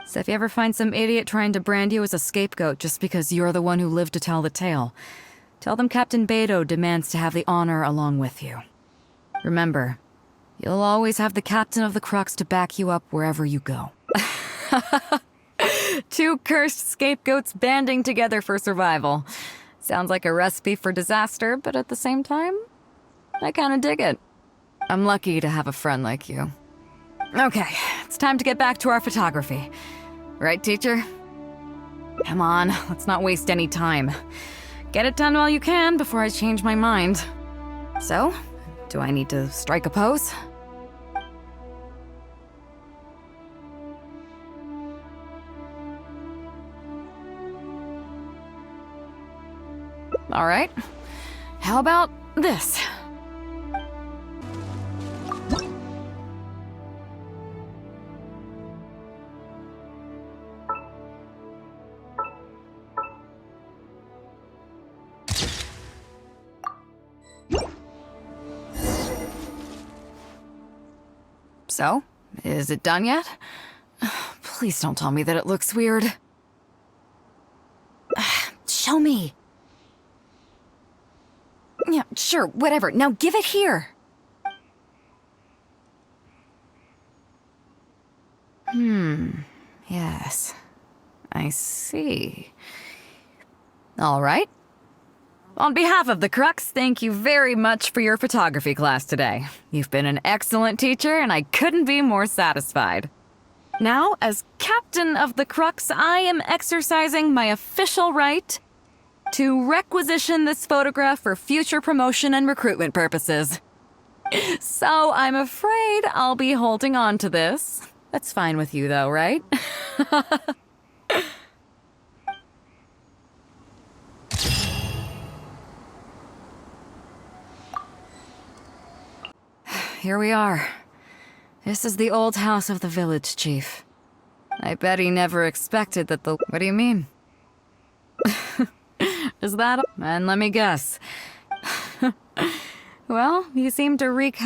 So if you ever find some idiot trying to brand you as a scapegoat just because you're the one who lived to tell the tale, tell them Captain Beidou demands to have the honor along with you. Remember, you'll always have the captain of the Crux to back you up wherever you go. Two cursed scapegoats banding together for survival. Sounds like a recipe for disaster, but at the same time, I kinda dig it. I'm lucky to have a friend like you. Okay, it's time to get back to our photography. Right, teacher? Come on, let's not waste any time. Get it done while you can before I change my mind. So, do I need to strike a pose? All right. How about this? So, is it done yet? Please don't tell me that it looks weird. Show me. Yeah, sure, whatever. Now give it here. Yes. I see. All right. On behalf of the Crux, thank you very much for your photography class today. You've been an excellent teacher, and I couldn't be more satisfied. Now, as captain of the Crux, I am exercising my official right to requisition this photograph for future promotion and recruitment purposes. So I'm afraid I'll be holding on to this. That's fine with you, though, right? Here we are. This is the old house of the village chief. I bet he never expected that the— What do you mean? Is that— And let me guess. Well, you seem to wreak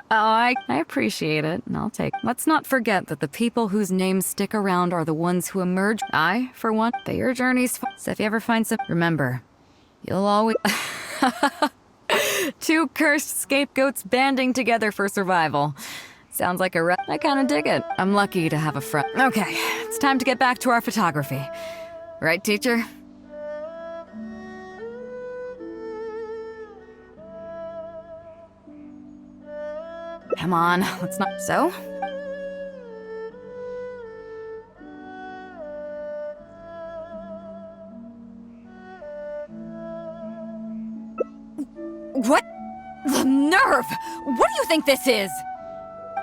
I appreciate it, and I'll take— Let's not forget that the people whose names stick around are the ones who emerge— I, for one, but your journey's— So if you ever find some— Remember, you'll always— Two cursed scapegoats banding together for survival. Sounds like a I kinda dig it. I'm lucky to have a friend. Okay, it's time to get back to our photography. Right, teacher? Come on, let's not— So? What? The nerve! What do you think this is?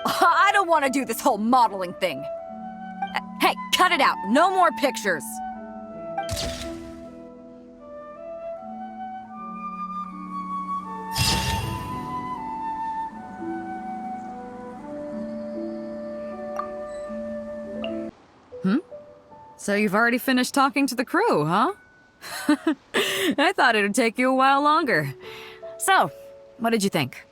I don't want to do this whole modeling thing. Hey, cut it out. No more pictures. So you've already finished talking to the crew, huh? I thought it would take you a while longer. So, what did you think?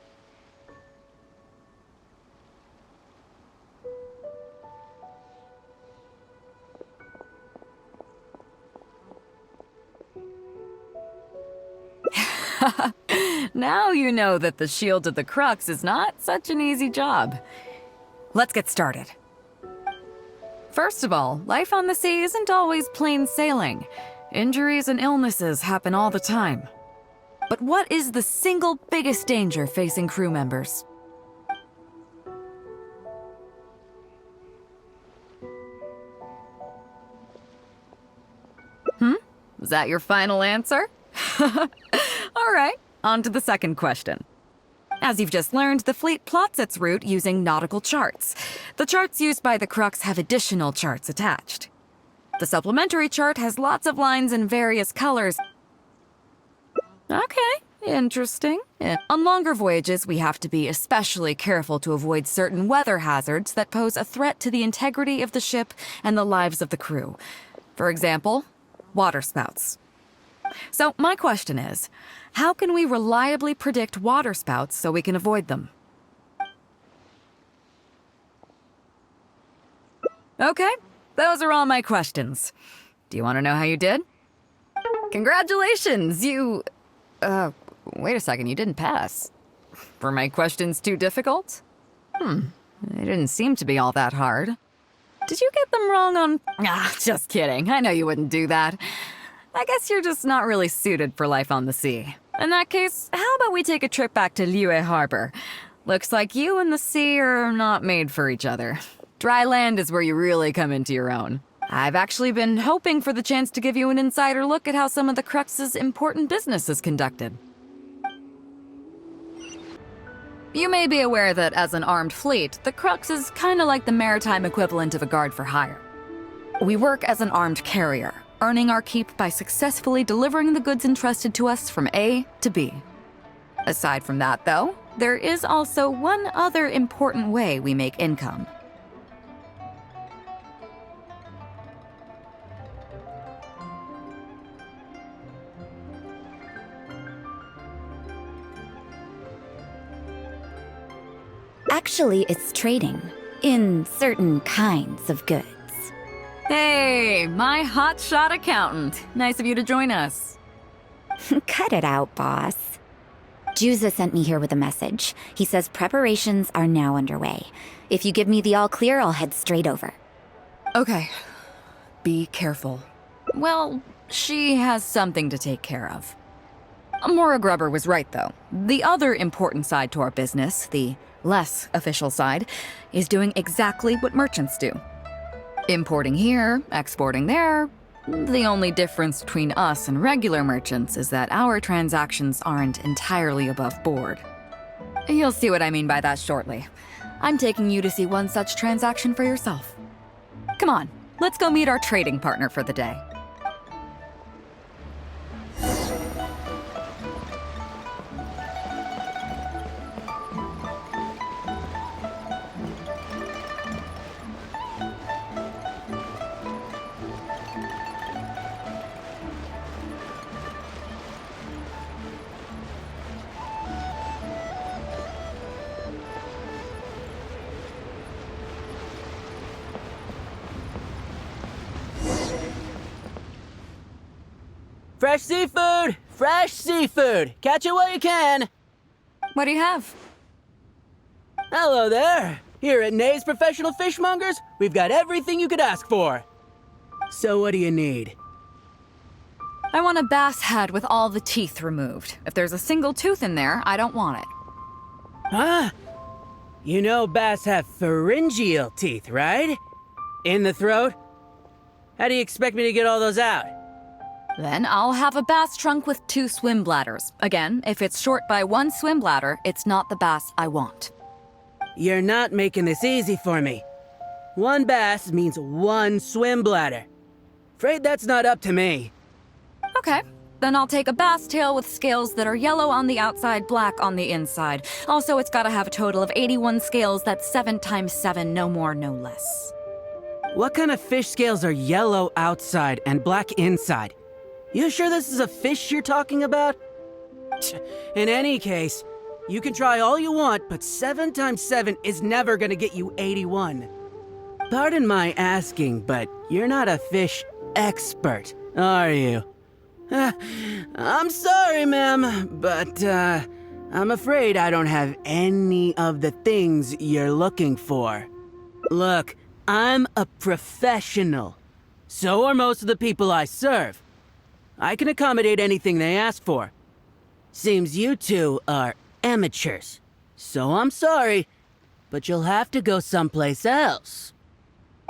Now you know that the Shield of the Crux is not such an easy job. Let's get started. First of all, life on the sea isn't always plain sailing. Injuries and illnesses happen all the time. But what is the single biggest danger facing crew members? Is that your final answer? All right, on to the second question. As you've just learned, the fleet plots its route using nautical charts. The charts used by the Crux have additional charts attached. The supplementary chart has lots of lines in various colors. Okay, interesting. On longer voyages, we have to be especially careful to avoid certain weather hazards that pose a threat to the integrity of the ship and the lives of the crew. For example, waterspouts. So my question is, how can we reliably predict waterspouts so we can avoid them? Okay, those are all my questions. Do you want to know how you did? Congratulations, wait a second, you didn't pass. Were my questions too difficult? They didn't seem to be all that hard. Did you get them wrong on... just kidding. I know you wouldn't do that. I guess you're just not really suited for life on the sea. In that case, how about we take a trip back to Liyue Harbor? Looks like you and the sea are not made for each other. Dry land is where you really come into your own. I've actually been hoping for the chance to give you an insider look at how some of the Crux's important business is conducted. You may be aware that as an armed fleet, the Crux is kind of like the maritime equivalent of a guard for hire. We work as an armed carrier, earning our keep by successfully delivering the goods entrusted to us from A to B. Aside from that, though, there is also one other important way we make income. Actually, it's trading in certain kinds of goods. Hey, my hotshot accountant. Nice of you to join us. Cut it out, boss. Juza sent me here with a message. He says preparations are now underway. If you give me the all clear, I'll head straight over. Okay. Be careful. Well, she has something to take care of. Maura Grubber was right, though. The other important side to our business, the less official side, is doing exactly what merchants do. Importing here, exporting there. The only difference between us and regular merchants is that our transactions aren't entirely above board. You'll see what I mean by that shortly. I'm taking you to see one such transaction for yourself. Come on, let's go meet our trading partner for the day. Fresh seafood! Fresh seafood! Catch it while you can! What do you have? Hello there! Here at Nay's Professional Fishmongers, we've got everything you could ask for. So what do you need? I want a bass head with all the teeth removed. If there's a single tooth in there, I don't want it. Huh? You know bass have pharyngeal teeth, right? In the throat? How do you expect me to get all those out? Then I'll have a bass trunk with 2 swim bladders. Again, if it's short by 1 swim bladder, it's not the bass I want. You're not making this easy for me. 1 bass means 1 swim bladder. Afraid that's not up to me. Okay, then I'll take a bass tail with scales that are yellow on the outside, black on the inside. Also, it's gotta have a total of 81 scales, that's 7 times 7, no more, no less. What kind of fish scales are yellow outside and black inside? You sure this is a fish you're talking about? In any case, you can try all you want, but 7 times 7 is never gonna get you 81. Pardon my asking, but you're not a fish expert, are you? I'm sorry, ma'am, but I'm afraid I don't have any of the things you're looking for. Look, I'm a professional. So are most of the people I serve. I can accommodate anything they ask for. Seems you two are amateurs. So I'm sorry, but you'll have to go someplace else.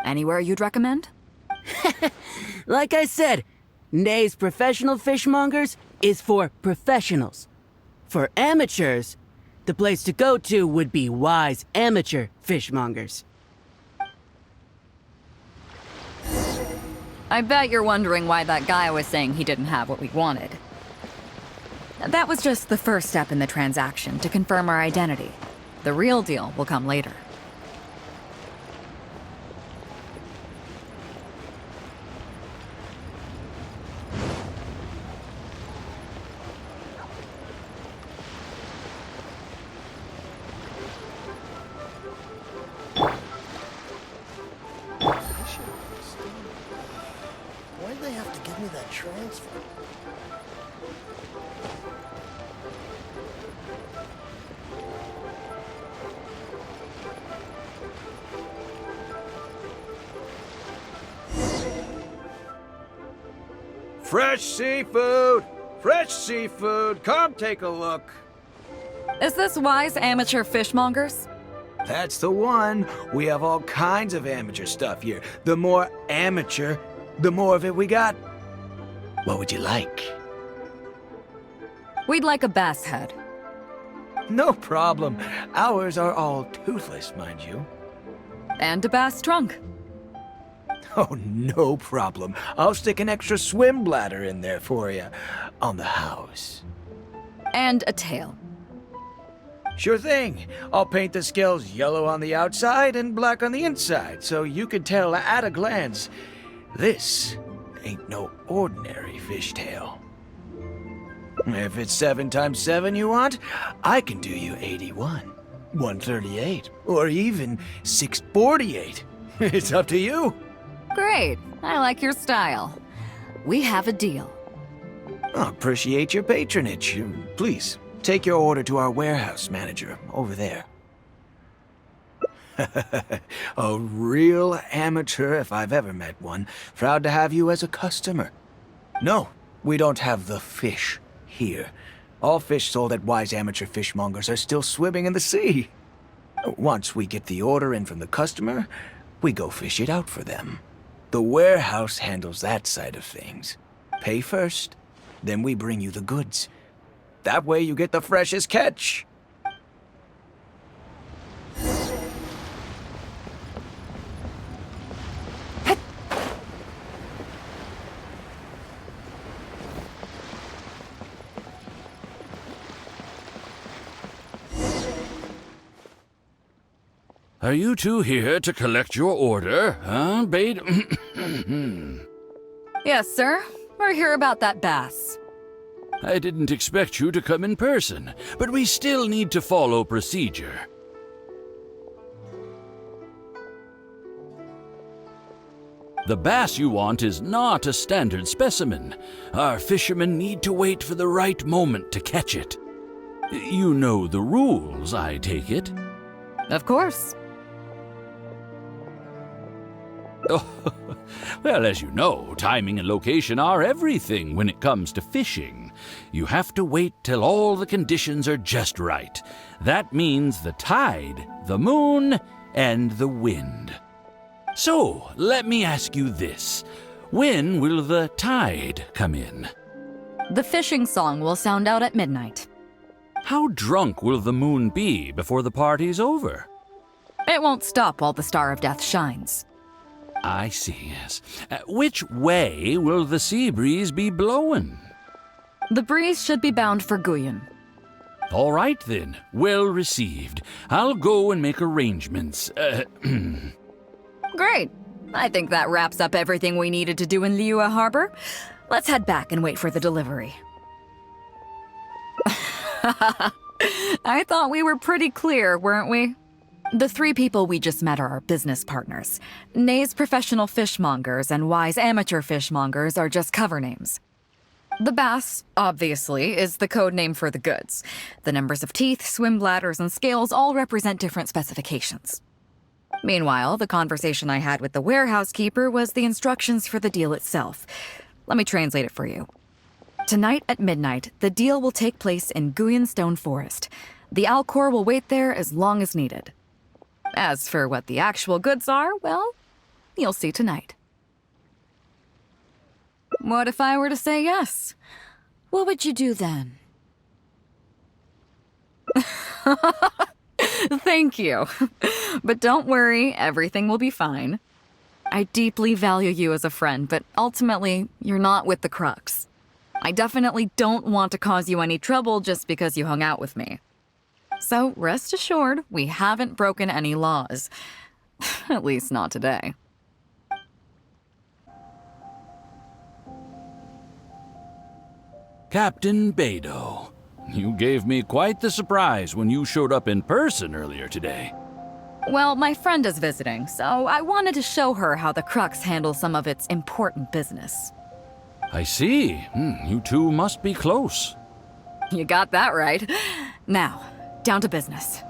Anywhere you'd recommend? Like I said, Nay's Professional Fishmongers is for professionals. For amateurs, the place to go to would be Wise Amateur Fishmongers. I bet you're wondering why that guy was saying he didn't have what we wanted. That was just the first step in the transaction to confirm our identity. The real deal will come later. Why'd they have to give me that transfer? Fresh seafood! Fresh seafood! Come take a look! Is this Wise Amateur Fishmongers? That's the one. We have all kinds of amateur stuff here. The more amateur, the more of it we got. What would you like? We'd like a bass head. No problem. Ours are all toothless, mind you. And a bass trunk. Oh, no problem. I'll stick an extra swim bladder in there for you. On the house. And a tail. Sure thing. I'll paint the scales yellow on the outside and black on the inside, so you can tell at a glance, this ain't no ordinary fishtail. If it's 7 times 7 you want, I can do you 81, 138, or even 648. It's up to you. Great. I like your style. We have a deal. I appreciate your patronage. Please, take your order to our warehouse manager over there. A real amateur if I've ever met one. Proud to have you as a customer. No, we don't have the fish here. All fish sold at Wise Amateur Fishmongers are still swimming in the sea. Once we get the order in from the customer, we go fish it out for them. The warehouse handles that side of things. Pay first, then we bring you the goods. That way you get the freshest catch. Are you two here to collect your order, huh, Bade? Yes, sir. We're here about that bass. I didn't expect you to come in person, but we still need to follow procedure. The bass you want is not a standard specimen. Our fishermen need to wait for the right moment to catch it. You know the rules, I take it? Of course. Oh, well, as you know, timing and location are everything when it comes to fishing. You have to wait till all the conditions are just right. That means the tide, the moon, and the wind. So, let me ask you this. When will the tide come in? The fishing song will sound out at midnight. How drunk will the moon be before the party's over? It won't stop while the Star of Death shines. I see, yes. Which way will the sea breeze be blowing? The breeze should be bound for Guyon. All right, then. Well received. I'll go and make arrangements. Great. I think that wraps up everything we needed to do in Liyue Harbor. Let's head back and wait for the delivery. I thought we were pretty clear, weren't we? The three people we just met are our business partners. Nay's professional fishmongers and Y's amateur fishmongers are just cover names. The bass, obviously, is the code name for the goods. The numbers of teeth, swim bladders, and scales all represent different specifications. Meanwhile, the conversation I had with the warehouse keeper was the instructions for the deal itself. Let me translate it for you. Tonight at midnight, the deal will take place in Guyanstone Forest. The Alcor will wait there as long as needed. As for what the actual goods are, well, you'll see tonight. What if I were to say yes? What would you do then? Thank you. But don't worry, everything will be fine. I deeply value you as a friend, but ultimately, you're not with the Crux. I definitely don't want to cause you any trouble just because you hung out with me. So rest assured, we haven't broken any laws. At least not today. Captain BEIDOU, you gave me quite the surprise when you showed up in person earlier today. Well, my friend is visiting, so I wanted to show her how the Crux handles some of its important business. I see. You two must be close. You got that right. Now, down to business.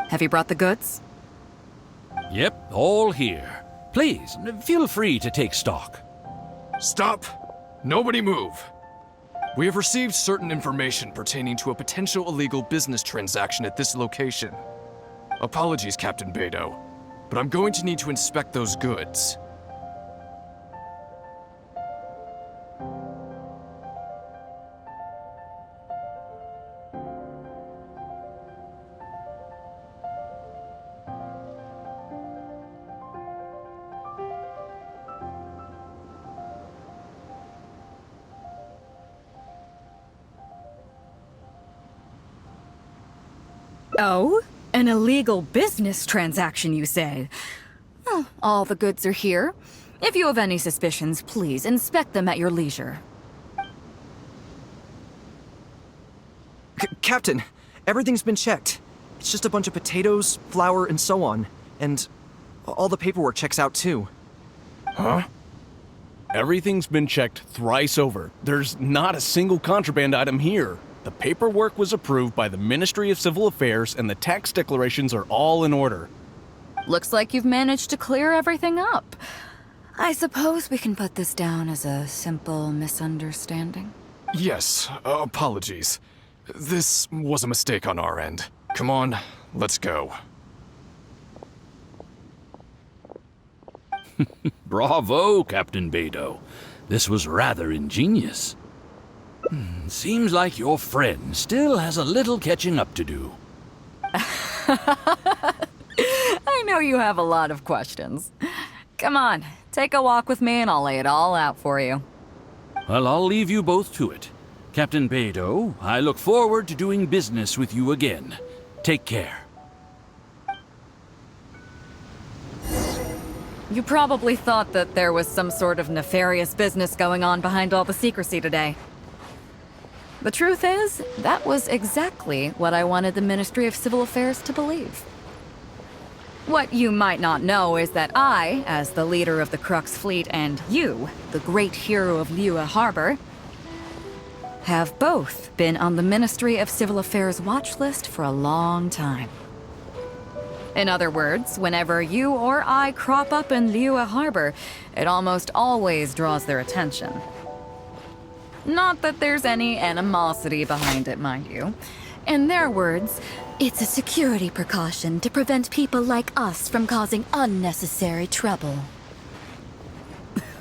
Have you brought the goods? Yep, all here. Please, feel free to take stock. Stop! Nobody move! We have received certain information pertaining to a potential illegal business transaction at this location. Apologies, Captain BEIDOU, but I'm going to need to inspect those goods. Oh? An illegal business transaction, you say? Oh, all the goods are here. If you have any suspicions, please inspect them at your leisure. Captain, everything's been checked. It's just a bunch of potatoes, flour, and so on. And all the paperwork checks out too. Huh? Everything's been checked thrice over. There's not a single contraband item here. The paperwork was approved by the Ministry of Civil Affairs and the tax declarations are all in order. Looks like you've managed to clear everything up. I suppose we can put this down as a simple misunderstanding. Yes, apologies. This was a mistake on our end. Come on, let's go. Bravo, Captain BEIDOU. This was rather ingenious. Seems like your friend still has a little catching up to do. I know you have a lot of questions. Come on, take a walk with me and I'll lay it all out for you. Well, I'll leave you both to it. Captain BEIDOU, I look forward to doing business with you again. Take care. You probably thought that there was some sort of nefarious business going on behind all the secrecy today. The truth is, that was exactly what I wanted the Ministry of Civil Affairs to believe. What you might not know is that I, as the leader of the Crux fleet, and you, the great hero of Liyue Harbor, have both been on the Ministry of Civil Affairs watch list for a long time. In other words, whenever you or I crop up in Liyue Harbor, it almost always draws their attention. Not that there's any animosity behind it, mind you. In their words, it's a security precaution to prevent people like us from causing unnecessary trouble.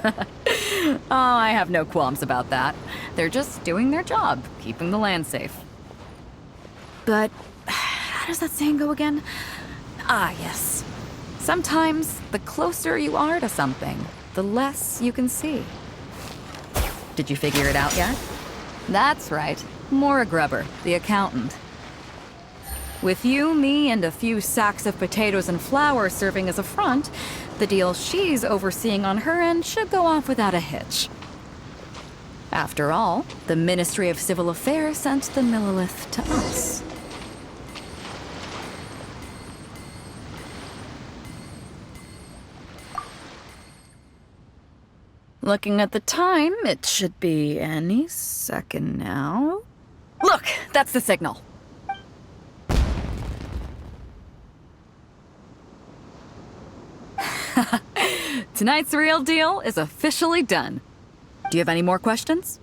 Oh, I have no qualms about that. They're just doing their job, keeping the land safe. But how does that saying go again? Ah, yes. Sometimes the closer you are to something, the less you can see. Did you figure it out yet? That's right. Maura Grubber, the accountant. With you, me, and a few sacks of potatoes and flour serving as a front, the deal she's overseeing on her end should go off without a hitch. After all, the Ministry of Civil Affairs sent the Millilith to us. Looking at the time, it should be any second now. Look, that's the signal. Tonight's real deal is officially done. Do you have any more questions?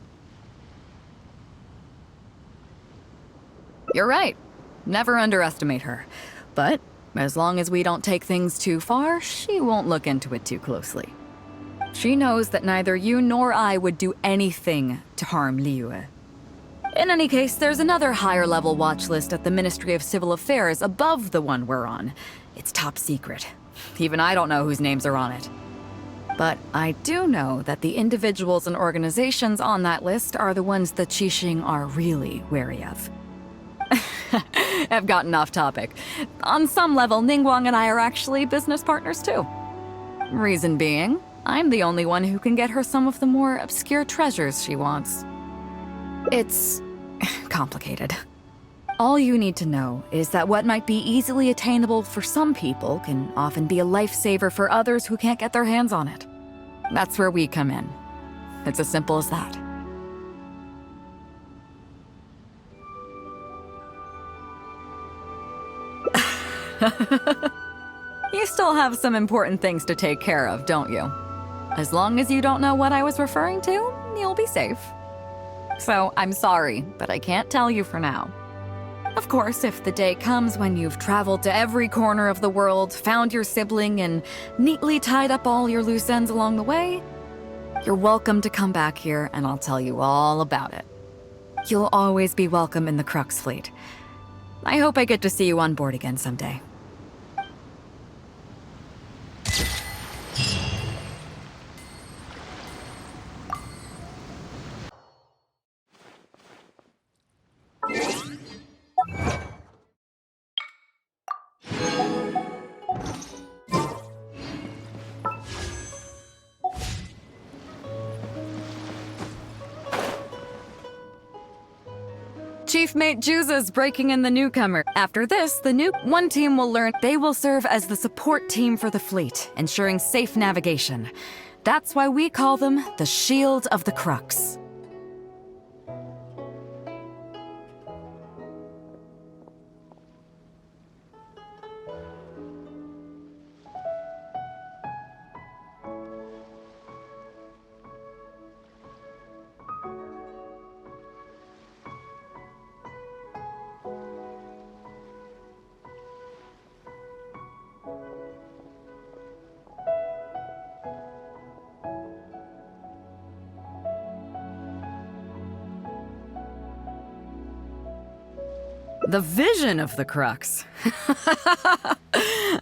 You're right. Never underestimate her. But as long as we don't take things too far, she won't look into it too closely. She knows that neither you nor I would do anything to harm Liyue. In any case, there's another higher-level watch list at the Ministry of Civil Affairs above the one we're on. It's top secret. Even I don't know whose names are on it. But I do know that the individuals and organizations on that list are the ones that Qixing are really wary of. I've gotten off topic. On some level, Ningguang and I are actually business partners too. Reason being, I'm the only one who can get her some of the more obscure treasures she wants. It's complicated. All you need to know is that what might be easily attainable for some people can often be a lifesaver for others who can't get their hands on it. That's where we come in. It's as simple as that. You still have some important things to take care of, don't you? As long as you don't know what I was referring to, you'll be safe. So, I'm sorry, but I can't tell you for now. Of course, if the day comes when you've traveled to every corner of the world, found your sibling, and neatly tied up all your loose ends along the way, you're welcome to come back here and I'll tell you all about it. You'll always be welcome in the Crux fleet. I hope I get to see you on board again someday. Chief Mate Juza's breaking in the newcomer. After this, one team will learn they will serve as the support team for the fleet, ensuring safe navigation. That's why we call them the Shield of the Crux. The vision of the Crux.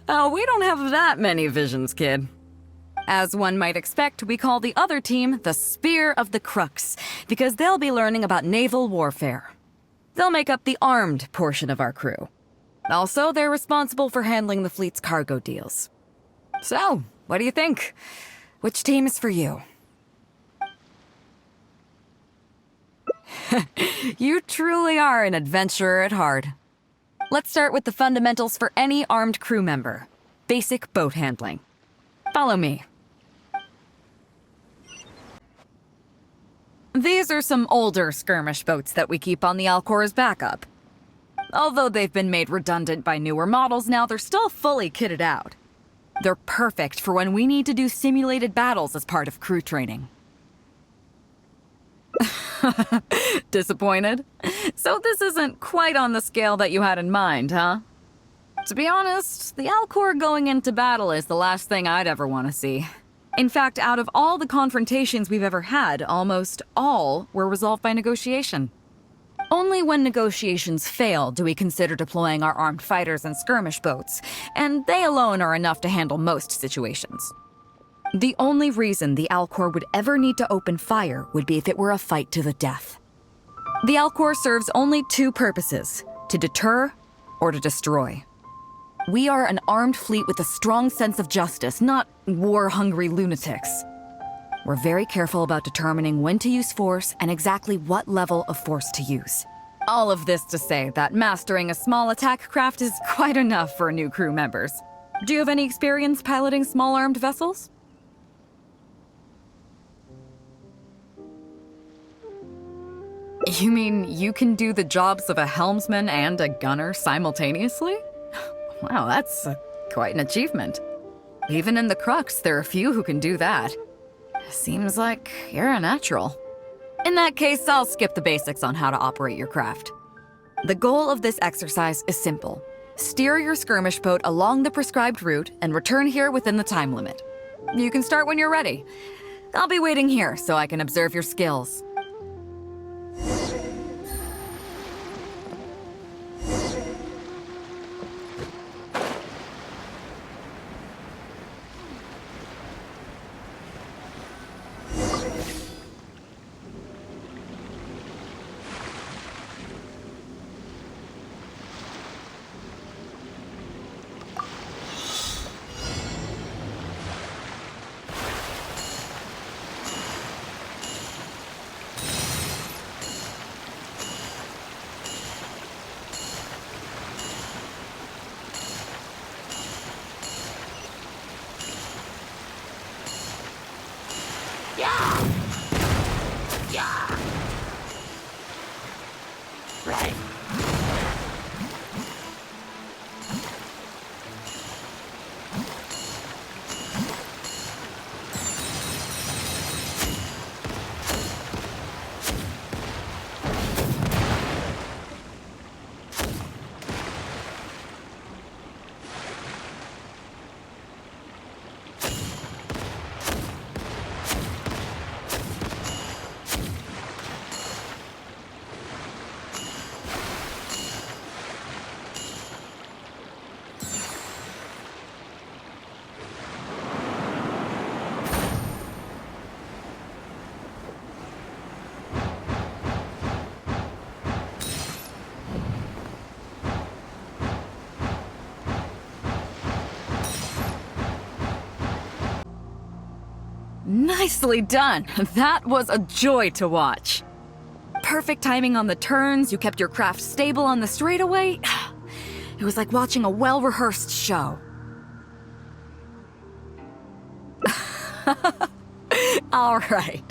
Oh, we don't have that many visions, kid. As one might expect, we call the other team the Spear of the Crux, because they'll be learning about naval warfare. They'll make up the armed portion of our crew. Also, they're responsible for handling the fleet's cargo deals. So, what do you think? Which team is for you? You truly are an adventurer at heart. Let's start with the fundamentals for any armed crew member. Basic boat handling. Follow me. These are some older skirmish boats that we keep on the Alcor's backup. Although they've been made redundant by newer models now, they're still fully kitted out. They're perfect for when we need to do simulated battles as part of crew training. Disappointed? So this isn't quite on the scale that you had in mind, huh? To be honest, the Alcor going into battle is the last thing I'd ever want to see. In fact, out of all the confrontations we've ever had, almost all were resolved by negotiation. Only when negotiations fail do we consider deploying our armed fighters and skirmish boats, and they alone are enough to handle most situations. The only reason the Alcor would ever need to open fire would be if it were a fight to the death. The Alcor serves only two purposes: to deter or to destroy. We are an armed fleet with a strong sense of justice, not war-hungry lunatics. We're very careful about determining when to use force and exactly what level of force to use. All of this to say that mastering a small attack craft is quite enough for new crew members. Do you have any experience piloting small armed vessels? You mean you can do the jobs of a helmsman and a gunner simultaneously? Wow, that's quite an achievement. Even in the Crux, there are few who can do that. Seems like you're a natural. In that case, I'll skip the basics on how to operate your craft. The goal of this exercise is simple. Steer your skirmish boat along the prescribed route and return here within the time limit. You can start when you're ready. I'll be waiting here so I can observe your skills. Nicely done! That was a joy to watch. Perfect timing on the turns, you kept your craft stable on the straightaway. It was like watching a well-rehearsed show. All right.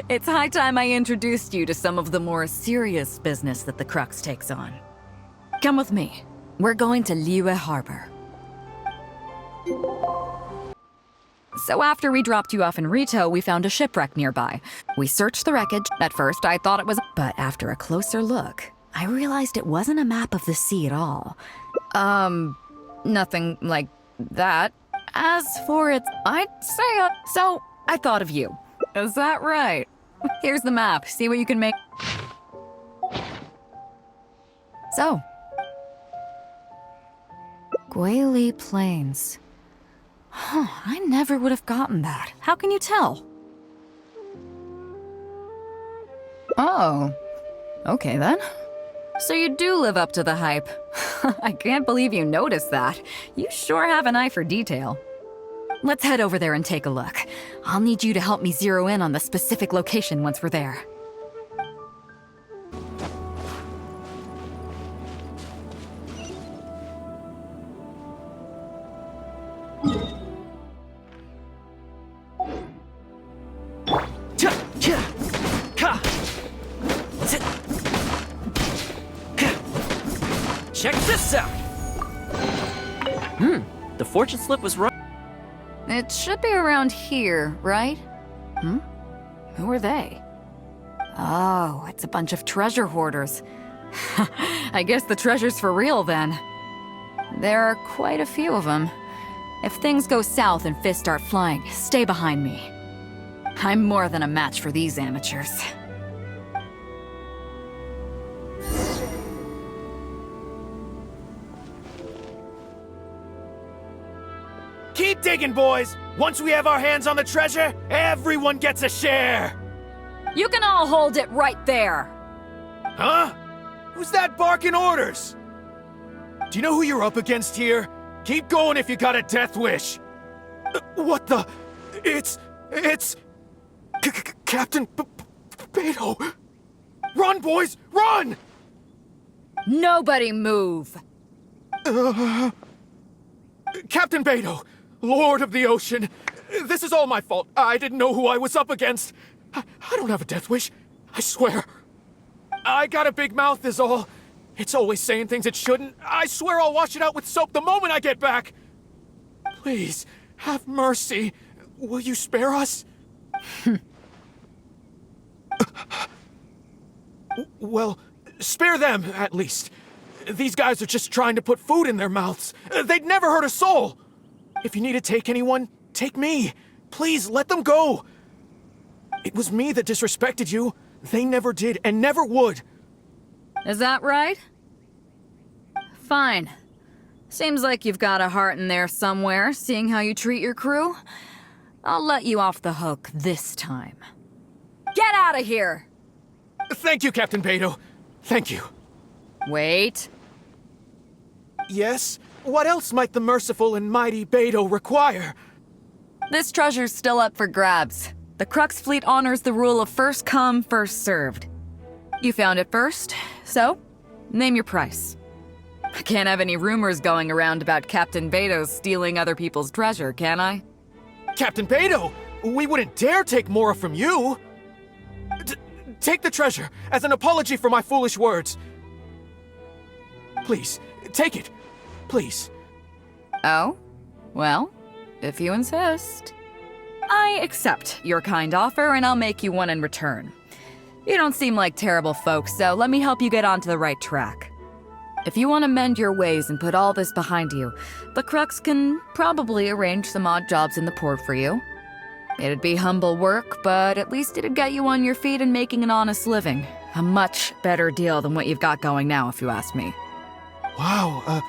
It's high time I introduced you to some of the more serious business that the Crux takes on. Come with me. We're going to Liyue Harbor. So after we dropped you off in Rito, we found a shipwreck nearby. We searched the wreckage. At first, I thought it was... But after a closer look, I realized it wasn't a map of the sea at all. Nothing like that. As for its... I'd say... So, I thought of you. Is that right? Here's the map. See what you can make... So. Guili Plains. Huh, I never would have gotten that. How can you tell? Oh. Okay then. So you do live up to the hype. I can't believe you noticed that. You sure have an eye for detail. Let's head over there and take a look. I'll need you to help me zero in on the specific location once we're there. Check this out! The fortune slip was right. It should be around here, right? Who are they? Oh, it's a bunch of treasure hoarders. I guess the treasure's for real then. There are quite a few of them. If things go south and fists start flying, stay behind me. I'm more than a match for these amateurs. Keep digging, boys! Once we have our hands on the treasure, everyone gets a share! You can all hold it right there! Huh? Who's that barking orders? Do you know who you're up against here? Keep going if you got a death wish! What the... It's... Captain Beidou! Run, boys! Run! Nobody move! Captain Beidou, Lord of the Ocean, this is all my fault. I didn't know who I was up against. I don't have a death wish, I swear. I got a big mouth is all. It's always saying things it shouldn't. I swear I'll wash it out with soap the moment I get back. Please, have mercy. Will you spare us? Well, spare them, at least. These guys are just trying to put food in their mouths. They'd never hurt a soul. If you need to take anyone, take me. Please, let them go. It was me that disrespected you. They never did, and never would. Is that right? Fine. Seems like you've got a heart in there somewhere, seeing how you treat your crew. I'll let you off the hook this time. Get out of here! Thank you, Captain Beidou. Thank you. Wait. Yes? What else might the merciful and mighty Beidou require? This treasure's still up for grabs. The Crux fleet honors the rule of first come, first served. You found it first, so name your price. I can't have any rumors going around about Captain Beidou stealing other people's treasure, can I? Captain Beidou, we wouldn't dare take more from you. Take the treasure as an apology for my foolish words. Please, take it. Please. Oh? Well, if you insist. I accept your kind offer, and I'll make you one in return. You don't seem like terrible folks, so let me help you get onto the right track. If you want to mend your ways and put all this behind you, the Crux can probably arrange some odd jobs in the port for you. It'd be humble work, but at least it'd get you on your feet and making an honest living. A much better deal than what you've got going now, if you ask me. Wow,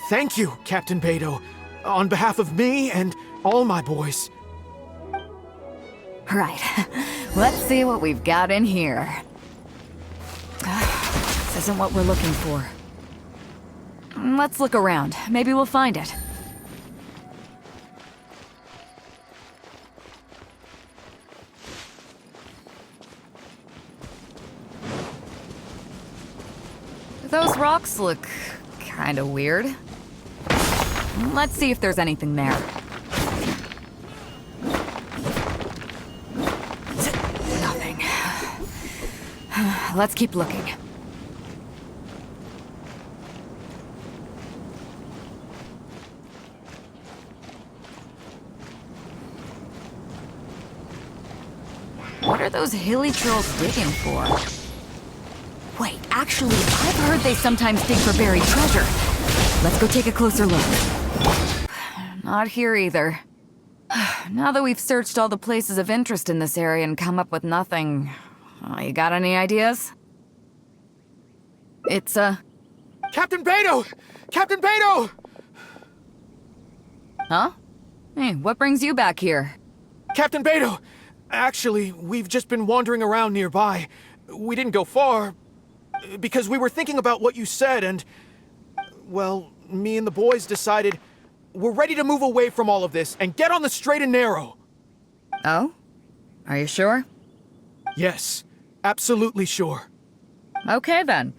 thank you, Captain Beidou. On behalf of me and all my boys. Right. Let's see what we've got in here. This isn't what we're looking for. Let's look around. Maybe we'll find it. Those rocks look kind of weird. Let's see if there's anything there. Nothing. Let's keep looking. What are those hilly trolls digging for? Wait, actually, I've heard they sometimes dig for buried treasure. Let's go take a closer look. Not here either. Now that we've searched all the places of interest in this area and come up with nothing, you got any ideas? It's, Captain Beidou! Captain Beidou! Huh? Hey, what brings you back here? Captain Beidou! Actually, we've just been wandering around nearby. We didn't go far, because we were thinking about what you said and... Well, me and the boys decided we're ready to move away from all of this and get on the straight and narrow. Oh? Are you sure? Yes, absolutely sure. Okay then.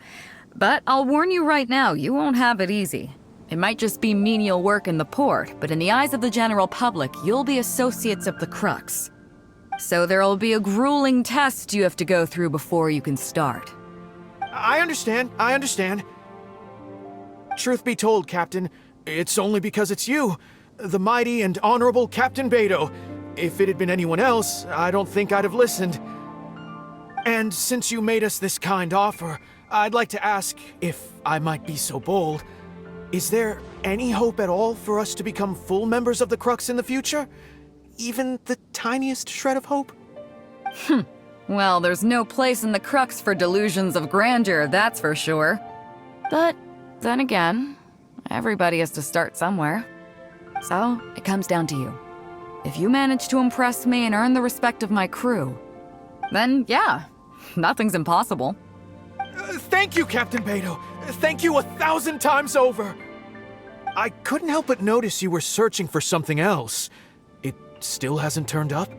But I'll warn you right now, you won't have it easy. It might just be menial work in the port, but in the eyes of the general public, you'll be associates of the Crux. So there'll be a grueling test you have to go through before you can start. I understand. Truth be told, Captain, it's only because it's you, the mighty and honorable Captain Beidou. If it had been anyone else, I don't think I'd have listened. And since you made us this kind offer, I'd like to ask, if I might be so bold, is there any hope at all for us to become full members of the Crux in the future? Even the tiniest shred of hope? Well, there's no place in the Crux for delusions of grandeur, that's for sure. But then again, everybody has to start somewhere. So, it comes down to you. If you manage to impress me and earn the respect of my crew, then yeah, nothing's impossible. Thank you, Captain Beidou. Thank you 1,000 times over. I couldn't help but notice you were searching for something else. It still hasn't turned up?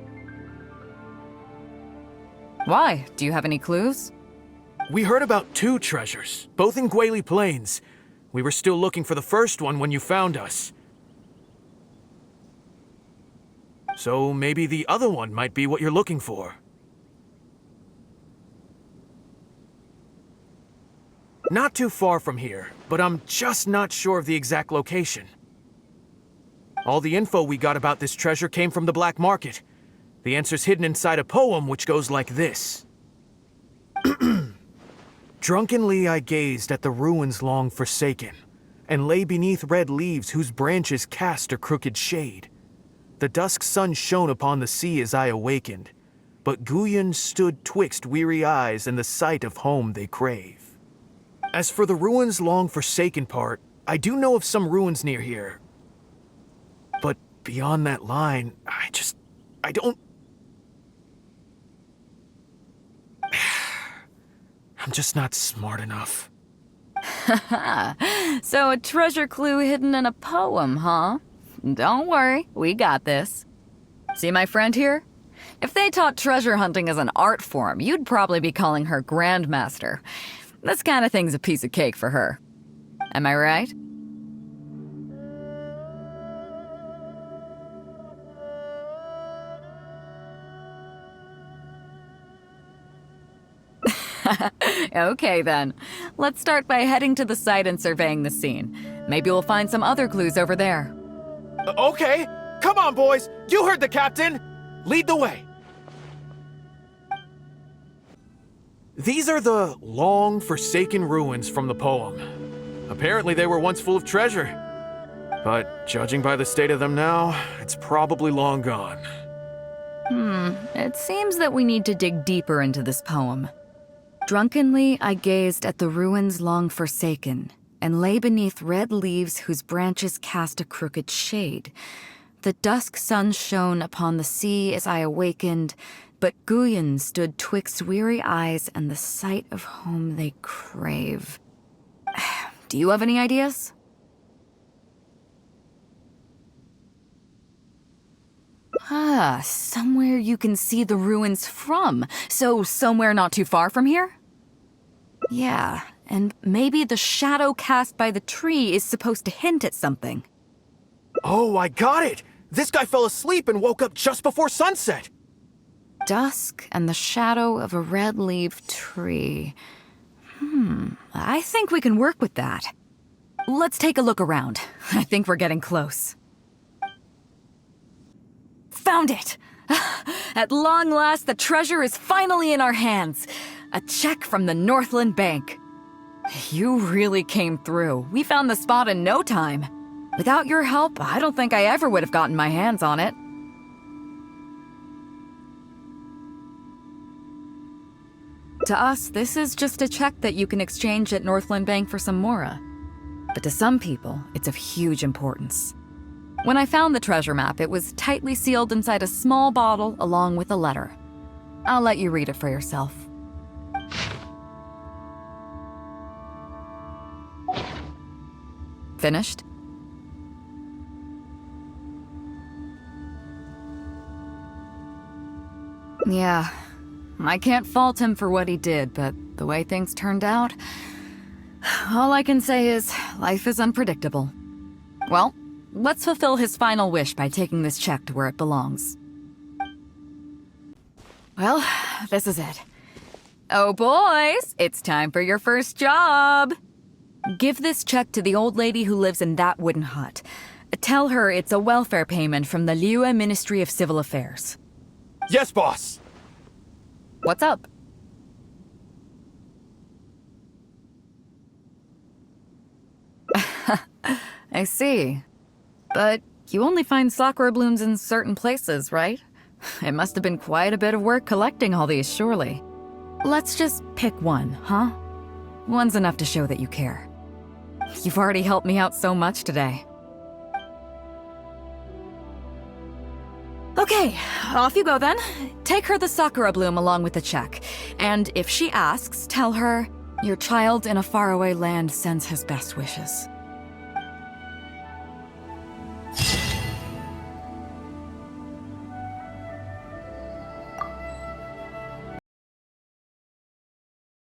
Why? Do you have any clues? We heard about 2 treasures, both in Guili Plains. We were still looking for the first one when you found us. So maybe the other one might be what you're looking for. Not too far from here, but I'm just not sure of the exact location. All the info we got about this treasure came from the black market. The answer's hidden inside a poem which goes like this. Drunkenly I gazed at the ruins long forsaken, and lay beneath red leaves whose branches cast a crooked shade. The dusk sun shone upon the sea as I awakened, but Guyon stood twixt weary eyes and the sight of home they crave. As for the ruins long forsaken part, I do know of some ruins near here. But beyond that line, I don't... I'm just not smart enough. So a treasure clue hidden in a poem, huh? Don't worry, we got this. See my friend here? If they taught treasure hunting as an art form, you'd probably be calling her Grandmaster. This kind of thing's a piece of cake for her. Am I right? Okay then. Let's start by heading to the site and surveying the scene. Maybe we'll find some other clues over there. Okay, come on boys, you heard the captain! Lead the way! These are the long forsaken ruins from the poem. Apparently they were once full of treasure. But judging by the state of them now, it's probably long gone. It seems that we need to dig deeper into this poem. Drunkenly I gazed at the ruins long forsaken, and lay beneath red leaves whose branches cast a crooked shade. The dusk sun shone upon the sea as I awakened, but Guyon stood twixt weary eyes and the sight of home they crave. Do you have any ideas? Somewhere you can see the ruins from. So somewhere not too far from here? Yeah, and maybe the shadow cast by the tree is supposed to hint at something. Oh, I got it! This guy fell asleep and woke up just before sunset! Dusk and the shadow of a red-leaved tree. I think we can work with that. Let's take a look around. I think we're getting close. Found it! At long last, the treasure is finally in our hands. A check from the Northland Bank. You really came through. We found the spot in no time. Without your help, I don't think I ever would have gotten my hands on it. To us, this is just a check that you can exchange at Northland Bank for some Mora. But to some people, it's of huge importance. When I found the treasure map, it was tightly sealed inside a small bottle along with a letter. I'll let you read it for yourself. Finished? Yeah, I can't fault him for what he did, but the way things turned out, all I can say is life is unpredictable. Well, let's fulfill his final wish by taking this check to where it belongs. Well, this is it. Oh boys, it's time for your first job. Give this check to the old lady who lives in that wooden hut. Tell her it's a welfare payment from the Liyue Ministry of Civil Affairs. Yes, boss! What's up? I see. But you only find sakura blooms in certain places, right? It must have been quite a bit of work collecting all these, surely. Let's just pick one, huh? One's enough to show that you care. You've already helped me out so much today. Okay, off you go then. Take her the sakura bloom along with the check. And if she asks, tell her, your child in a faraway land sends his best wishes.